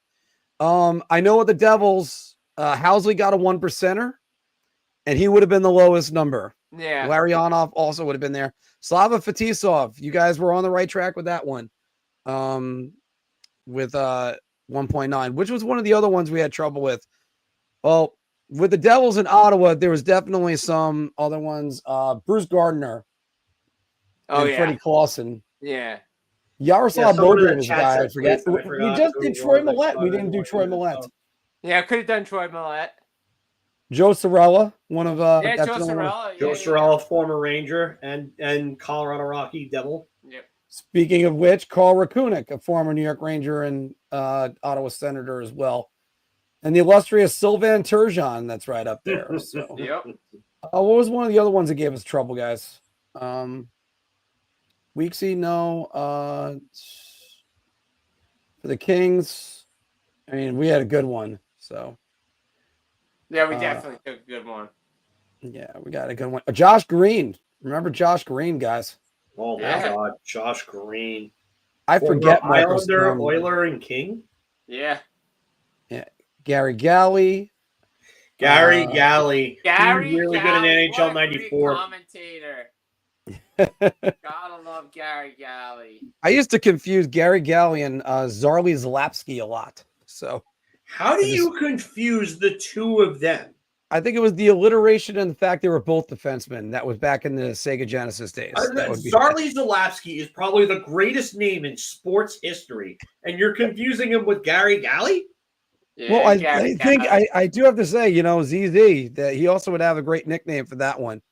I know with the Devils, Housley got a 1%er, and he would have been the lowest number. Yeah. Larionov also would have been there. Slava Fetisov, you guys were on the right track with that one. With 1.9, which was one of the other ones we had trouble with. Well, with the Devils in Ottawa, there was definitely some other ones. Bruce Gardner. Oh, and Freddie Clausen. Yeah. Yaroslav Bodin was a guy. I forget. I We just did Troy Millette. We didn't do Troy Millette. Yeah, I could have done Troy Millette. Joe Sorella, one of Joe Sorella. Joe Sorella, former Ranger and Colorado Rocky Devil. Yep. Speaking of which, Carl Rakunik, a former New York Ranger and Ottawa Senator as well. And the illustrious Sylvain Turgeon, that's right up there. So. Yep. What was one of the other ones that gave us trouble, guys? Weeksy, no. For the Kings, I mean, we had a good one. So. Yeah, we definitely took a good one. Yeah, we got a good one. Josh Green. Remember Josh Green, guys? Oh, my God. Josh Green. I forget Islander, Oiler, and King? Yeah. Yeah. Gary Galley. Gary Galley. Gary really Galley, good in NHL 94. Commentator. Gotta love Gary Galley. I used to confuse Gary Galley and Zarly Zalapsky a lot. So how do you confuse the two of them? I think it was the alliteration and the fact they were both defensemen. That was back in the Sega Genesis days. Zarly Zalapsky is probably the greatest name in sports history, and you're confusing him with Gary Galley? Yeah, well, I think I do have to say, ZZ, that he also would have a great nickname for that one.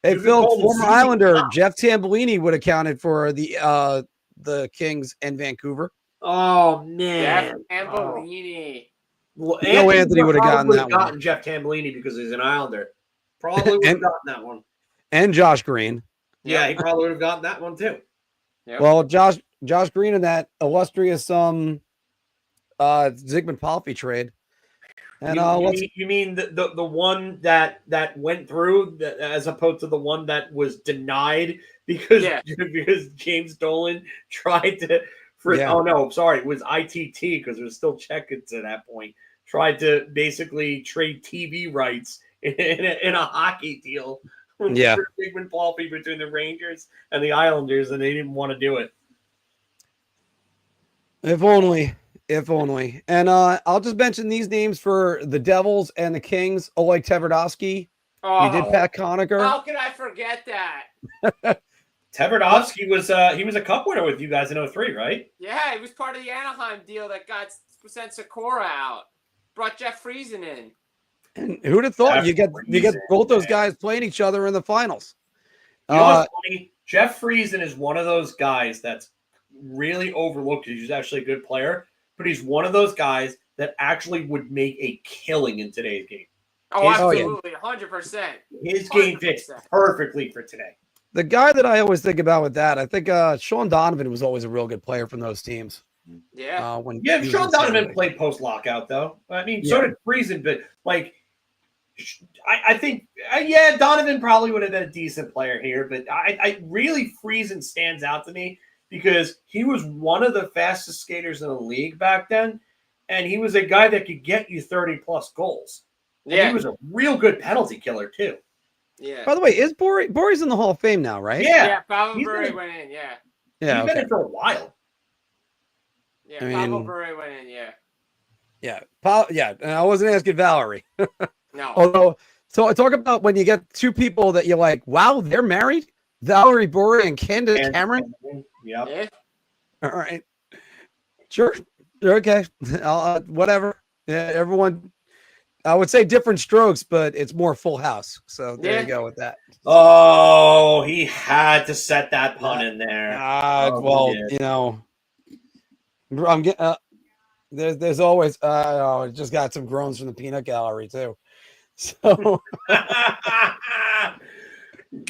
Hey, Phil, former Islander Jeff Tambellini would have counted for the Kings and Vancouver. Oh, man. Jeff Tambellini. Well, Anthony would have gotten that one. Jeff Tambellini because he's an Islander. Probably would have gotten that one. And Josh Green. Yeah, he probably would have gotten that one too. Yep. Well, Josh Green in that illustrious Zygmunt Palffy trade. And you mean the one that went through as opposed to the one that was denied because James Dolan tried to oh no, sorry, it was ITT because it was still Checkins at that point. Tried to basically trade TV rights in a hockey deal. Yeah, Zygmunt Palffy between the Rangers and the Islanders, and they didn't want to do it. If only. And I'll just mention these names for the Devils and the Kings. Oleg Tverdovsky. Oh, you did Pat Conacher. How can I forget that? Tverdovsky was he was a cup winner with you guys in 03, right? Yeah, he was part of the Anaheim deal that sent Sikora out. Brought Jeff Friesen in. And who'd have thought you get both those guys playing each other in the finals? You know what's funny? Jeff Friesen is one of those guys that's really overlooked. He's actually a good player, but he's one of those guys that actually would make a killing in today's game. Oh, absolutely, 100%. His game fits perfectly for today. The guy that I always think about with that, I think Sean Donovan was always a real good player from those teams. Yeah. Sean Donovan played post-lockout, though. I mean, so did Friesen, but, like, I think, yeah, Donovan probably would have been a decent player here, but I really Friesen stands out to me because he was one of the fastest skaters in the league back then, and he was a guy that could get you 30-plus goals. And Yeah. he was a real good penalty killer, too. Yeah. By the way, is Borey's in the Hall of Fame now, right? Yeah, Pavel Bure went in, yeah. Yeah, He's been in for a while. Yeah, I Pavel mean- Bure went in, yeah. Yeah. And I wasn't asking Valerie. No. Although, so I talk about when you get two people that you're like, wow, they're married? Valerie Bure and Candace Cameron? Yep. Yeah. All right. Sure. Okay. Whatever. Yeah, everyone, I would say different strokes, but it's more Full House. So there you go with that. Oh, he had to set that pun in there. Well, you know, I'm getting, there's always, just got some groans from the peanut gallery too. So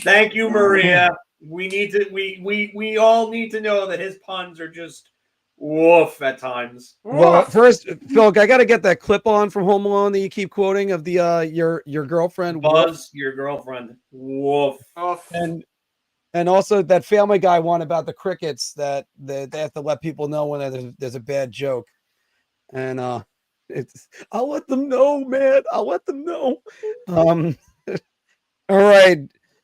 thank you, Maria. We need to, we all need to know that his puns are just woof at times. well, first, Phil, I got to get that clip on from Home Alone that you keep quoting of the your girlfriend Buzz, your girlfriend. Woof. and also that Family Guy one about the crickets that they have to let people know when there's a bad joke, and it's I'll let them know, man. I'll let them know. All right,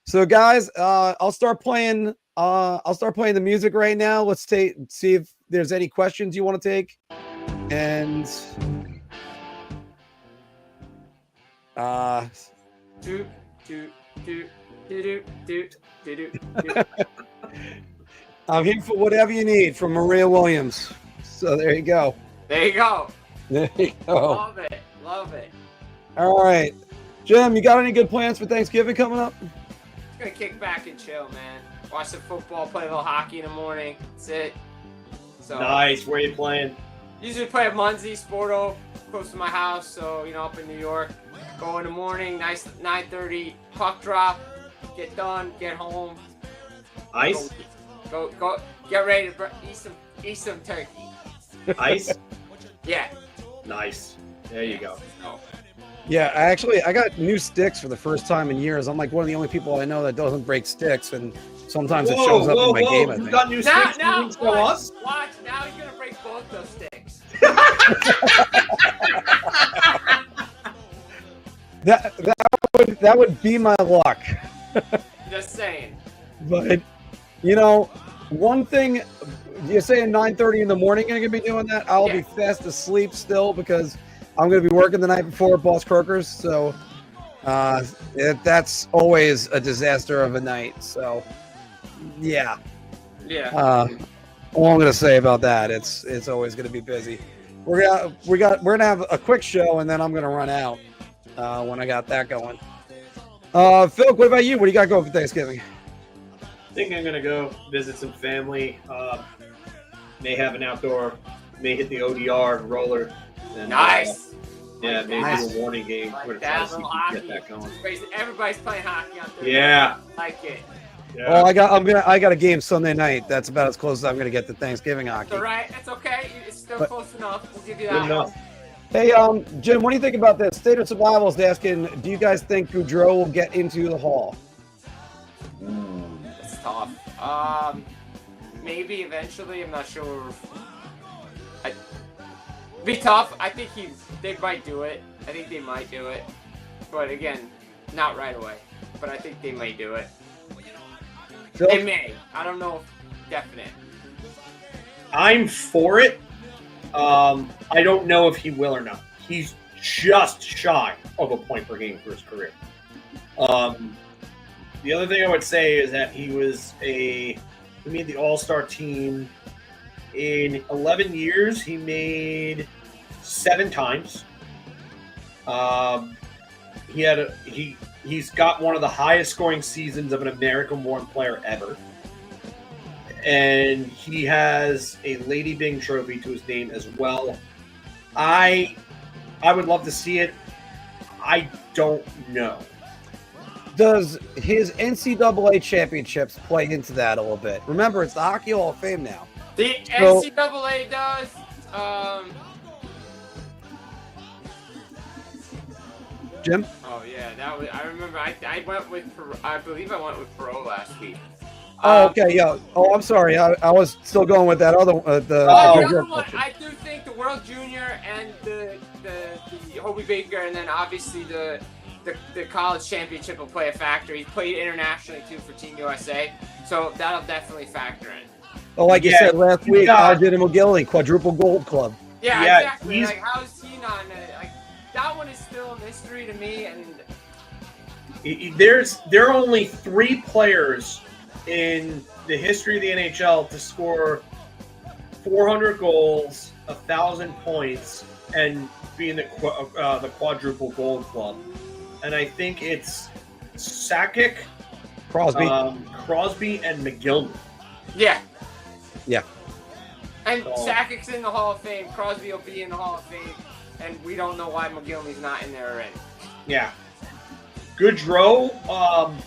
so guys, I'll start playing the music right now. Let's see if there's any questions you want to take, and I'm here for whatever you need from Maria Williams. So there you go. There you go. There you go. Love it. Love it. All right, Jim, you got any good plans for Thanksgiving coming up? Just gonna kick back and chill, man. Watch some football, play a little hockey in the morning. That's it. So Nice. Where are you playing? usually play at Muncie Sporto, close to my house. So up in New York. Go in the morning, nice 9:30 puck drop. Get done, get home. Ice? Go. Get ready to eat some turkey. Ice? Yeah. Nice. There you go. Yeah, I got new sticks for the first time in years. I'm like one of the only people I know that doesn't break sticks, and sometimes it shows up in my game. I think. You got new sticks? Now, You show us? watch. Now he's gonna break both those sticks. That would be my luck. Just saying. But one thing you're saying 9:30 in the morning. You're gonna be doing that. I'll be fast asleep still because I'm gonna be working the night before at Boss Croakers. So that's always a disaster of a night. So yeah. All I'm gonna say about that, it's always gonna be busy. We're gonna have a quick show and then I'm gonna run out when I got that going. Phil, what about you? What do you got going for Thanksgiving? I think I'm gonna go visit some family. May have an outdoor, may hit the ODR roller. And, Nice. Yeah, maybe Nice. a warning game. Like We're gonna that, try to see if little we can hockey. get that going. Everybody's playing hockey on Thursday. Yeah. Like it. Yeah. Well, I got a game Sunday night. That's about as close as I'm gonna get to Thanksgiving hockey. It's all right. It's okay. It's still But- close enough. We'll give you Good that. enough. Hey, Jim, what do you think about this? State of Survival is asking, do you guys think Goudreau will get into the Hall? It's tough. Maybe eventually. I'm not sure. Be tough. I think they might do it. I think they might do it. But again, not right away. But I think they may do it. Phil? They may. I don't know if definite. I'm for it. I don't know if he will or not. He's just shy of a point per game for his career. The other thing I would say is that he made the All-Star team in 11 years. He made 7 times. He's got one of the highest scoring seasons of an American-born player ever. And he has a Lady Byng trophy to his name as well. I would love to see it. I don't know. Does his NCAA championships play into that a little bit? Remember, it's the Hockey Hall of Fame now. The So- NCAA does. Jim? Oh yeah, that was. I remember. I went with. I believe I went with Perot last week. Oh, okay, yeah. Oh, I'm sorry. I was still going with that other I do think the World Junior and the Hobie Baker, and then obviously the college championship will play a factor. He's played internationally too for Team USA, so that'll definitely factor in. Oh, like you said last week, Arjun and McGilley, quadruple gold club. Yeah, exactly. Like, how is he not? Like, that one is still a mystery to me. And there are only 3 players in the history of the NHL to score 400 goals, 1,000 points, and be in the quadruple gold club. And I think it's Sakic, Crosby, and McGillney. Yeah. Yeah. And Sakic's in the Hall of Fame. Crosby will be in the Hall of Fame. And we don't know why McGillney's not in there already. Yeah. Goudreau,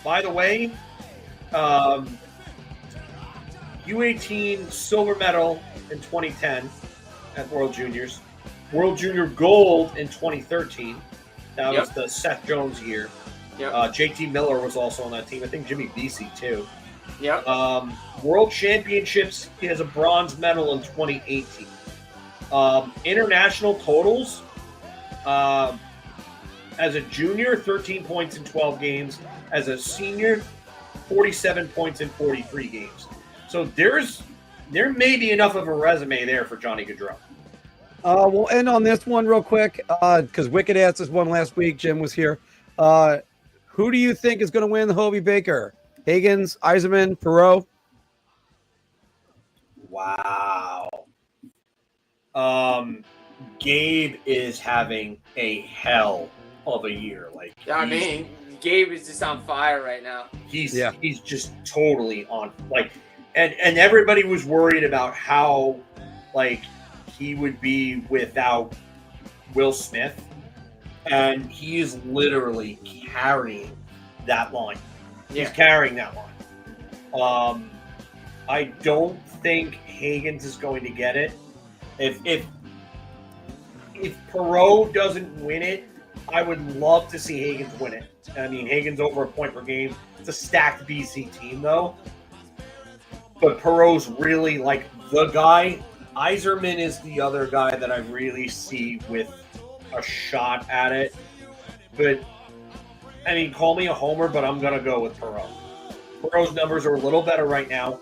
by the way, U18 silver medal in 2010 at World Juniors. World Junior gold in 2013. That was the Seth Jones year. Yep. JT Miller was also on that team. I think Jimmy Vesey too. Yep. World Championships, he has a bronze medal in 2018. International totals, as a junior, 13 points in 12 games. As a senior, 47 points in 43 games. So there may be enough of a resume there for Johnny Gaudreau. We'll end on this one real quick because Wicked asked this one last week. Jim was here. Who do you think is going to win the Hobie Baker? Higgins, Yzerman, Perot? Wow. Gabe is having a hell of a year. Like, I mean, Gabe is just on fire right now. He's just totally on. Like, and everybody was worried about how, like, he would be without Will Smith, and he is literally carrying that line. He's carrying that line. I don't think Higgins is going to get it. If Perot doesn't win it, I would love to see Higgins win it. I mean, Higgins over a point per game. It's a stacked BC team, though. But Perot's really, like, the guy. Yzerman is the other guy that I really see with a shot at it. But, I mean, call me a homer, but I'm going to go with Perot. Perot's numbers are a little better right now.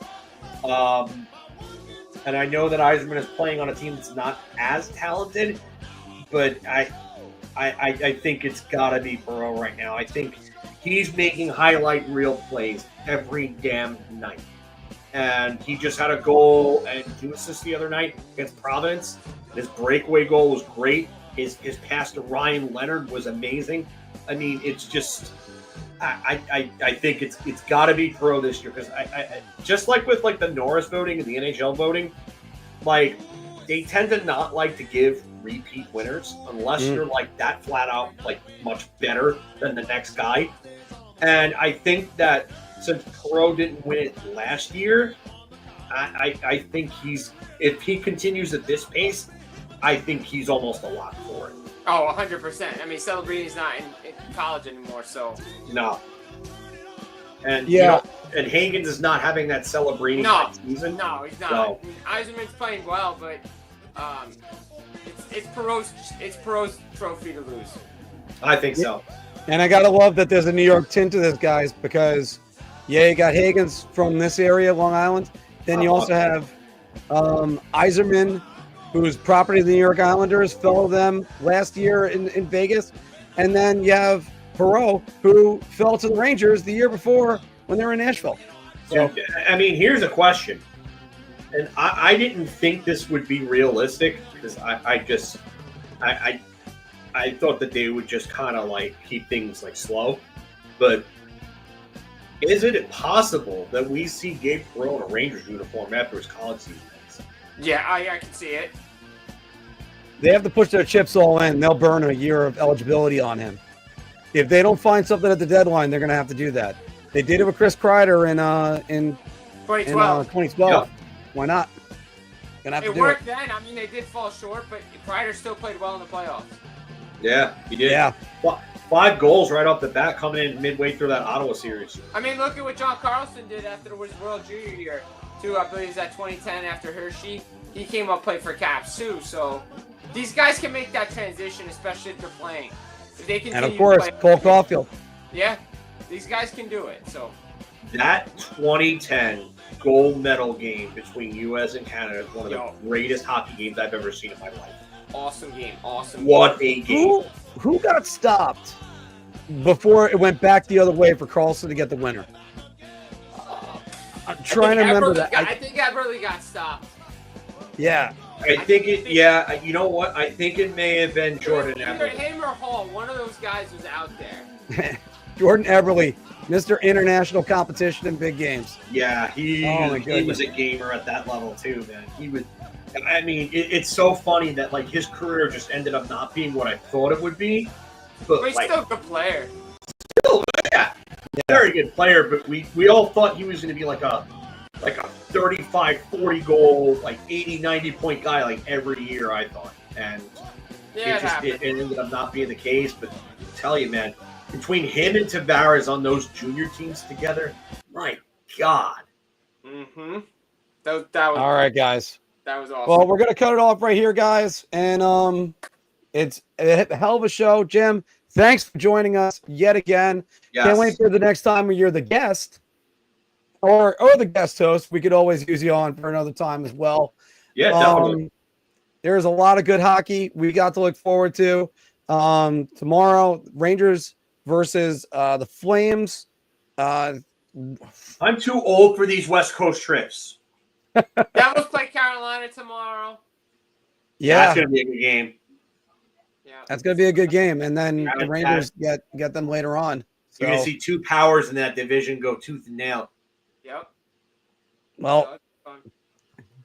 And I know that Yzerman is playing on a team that's not as talented, but I think it's got to be Perot right now. I think he's making highlight reel plays every damn night. And he just had a goal and 2 assists the other night against Providence. His breakaway goal was great. His pass to Ryan Leonard was amazing. I mean, it's just I think it's got to be Perot this year because I just like with like the Norris voting and the NHL voting, like they tend to not like to give repeat winners unless you're like that flat out like much better than the next guy. And I think that since Perot didn't win it last year, I think if he continues at this pace, I think he's almost a lock for it. Oh, 100%. I mean, Celebrini's not in college anymore, so. No. And you know, and Higgins is not having that Celebrini season. No, he's not. So. Yzerman's playing well, but it's Perot's trophy to lose. I think so. And I gotta love that there's a New York tint to this, guys, because you got Higgins from this area, Long Island. Then you also have Yzerman, who's property of the New York Islanders, fell to them last year in Vegas. And then you have Perot, who fell to the Rangers the year before when they were in Nashville. So, I mean, here's a question. And I didn't think this would be realistic because I thought that they would just kind of like keep things like slow. But is it possible that we see Gabe Perot in a Rangers uniform after his college season? Yeah, I can see it. They have to push their chips all in. They'll burn a year of eligibility on him. If they don't find something at the deadline, they're going to have to do that. They did it with Chris Kreider in 2012. Yep. Why not? Gonna have to It do worked then. I mean, they did fall short, but Kreider still played well in the playoffs. Yeah, he did. Yeah. 5 goals right off the bat coming in midway through that Ottawa series. I mean, look at what John Carlson did after his World Junior year, too. I believe it was at 2010 after Hershey. He came up played for Caps, too. So these guys can make that transition, especially if they're playing. If they continue And of course, Cole Caulfield. Yeah, these guys can do it. So that 2010 gold medal game between U.S. and Canada is one of the greatest hockey games I've ever seen in my life. Awesome game. Awesome. What a game. Who got stopped before it went back the other way for Carlson to get the winner? I'm trying to remember that. I think Everly got stopped. Yeah. I think it, yeah, you know what? I think it may have been Jordan Either Everly. him or Hall, one of those guys was out there. Jordan Everly, Mr. International Competition in big games. Yeah, he was a gamer at that level too, man. He was. I mean, it's so funny that like his career just ended up not being what I thought it would be. But he's still a good player. Still, yeah, very good player. But we all thought he was going to be like a 35, 40 goal, like 80, 90 point guy like every year. I thought, and it ended up not being the case. But I tell you, man, between him and Tavares on those junior teams together, my God. Mm-hmm. That was all right, guys. That was awesome. Well, we're gonna cut it off right here, guys, and it's a hell of a show. Jim, thanks for joining us yet again. Yes. Can't wait for the next time when you're the guest or the guest host. We could always use you on for another time as well. Yeah, definitely. There's a lot of good hockey we got to look forward to. Tomorrow, Rangers versus the Flames. I'm too old for these West Coast trips. Devils play Carolina tomorrow. Yeah, that's gonna be a good game. Yeah, that's gonna be a good game, and then the Rangers get them later on. So, you're gonna see two powers in that division go tooth and nail. Yep. Well,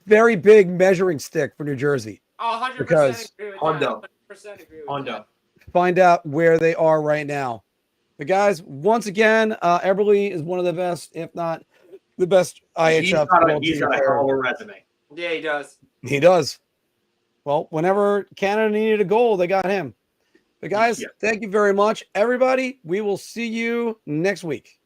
very big measuring stick for New Jersey. Oh, 100% because agree with Hondo. that. 100% agree with Hondo. that. Find out where they are right now. But guys, once again, Eberle is one of the best, if not the best IHF. He's got a hell of a resume. Yeah, he does. He does. Well, whenever Canada needed a goal, they got him. But guys, thank you very much, everybody. We will see you next week.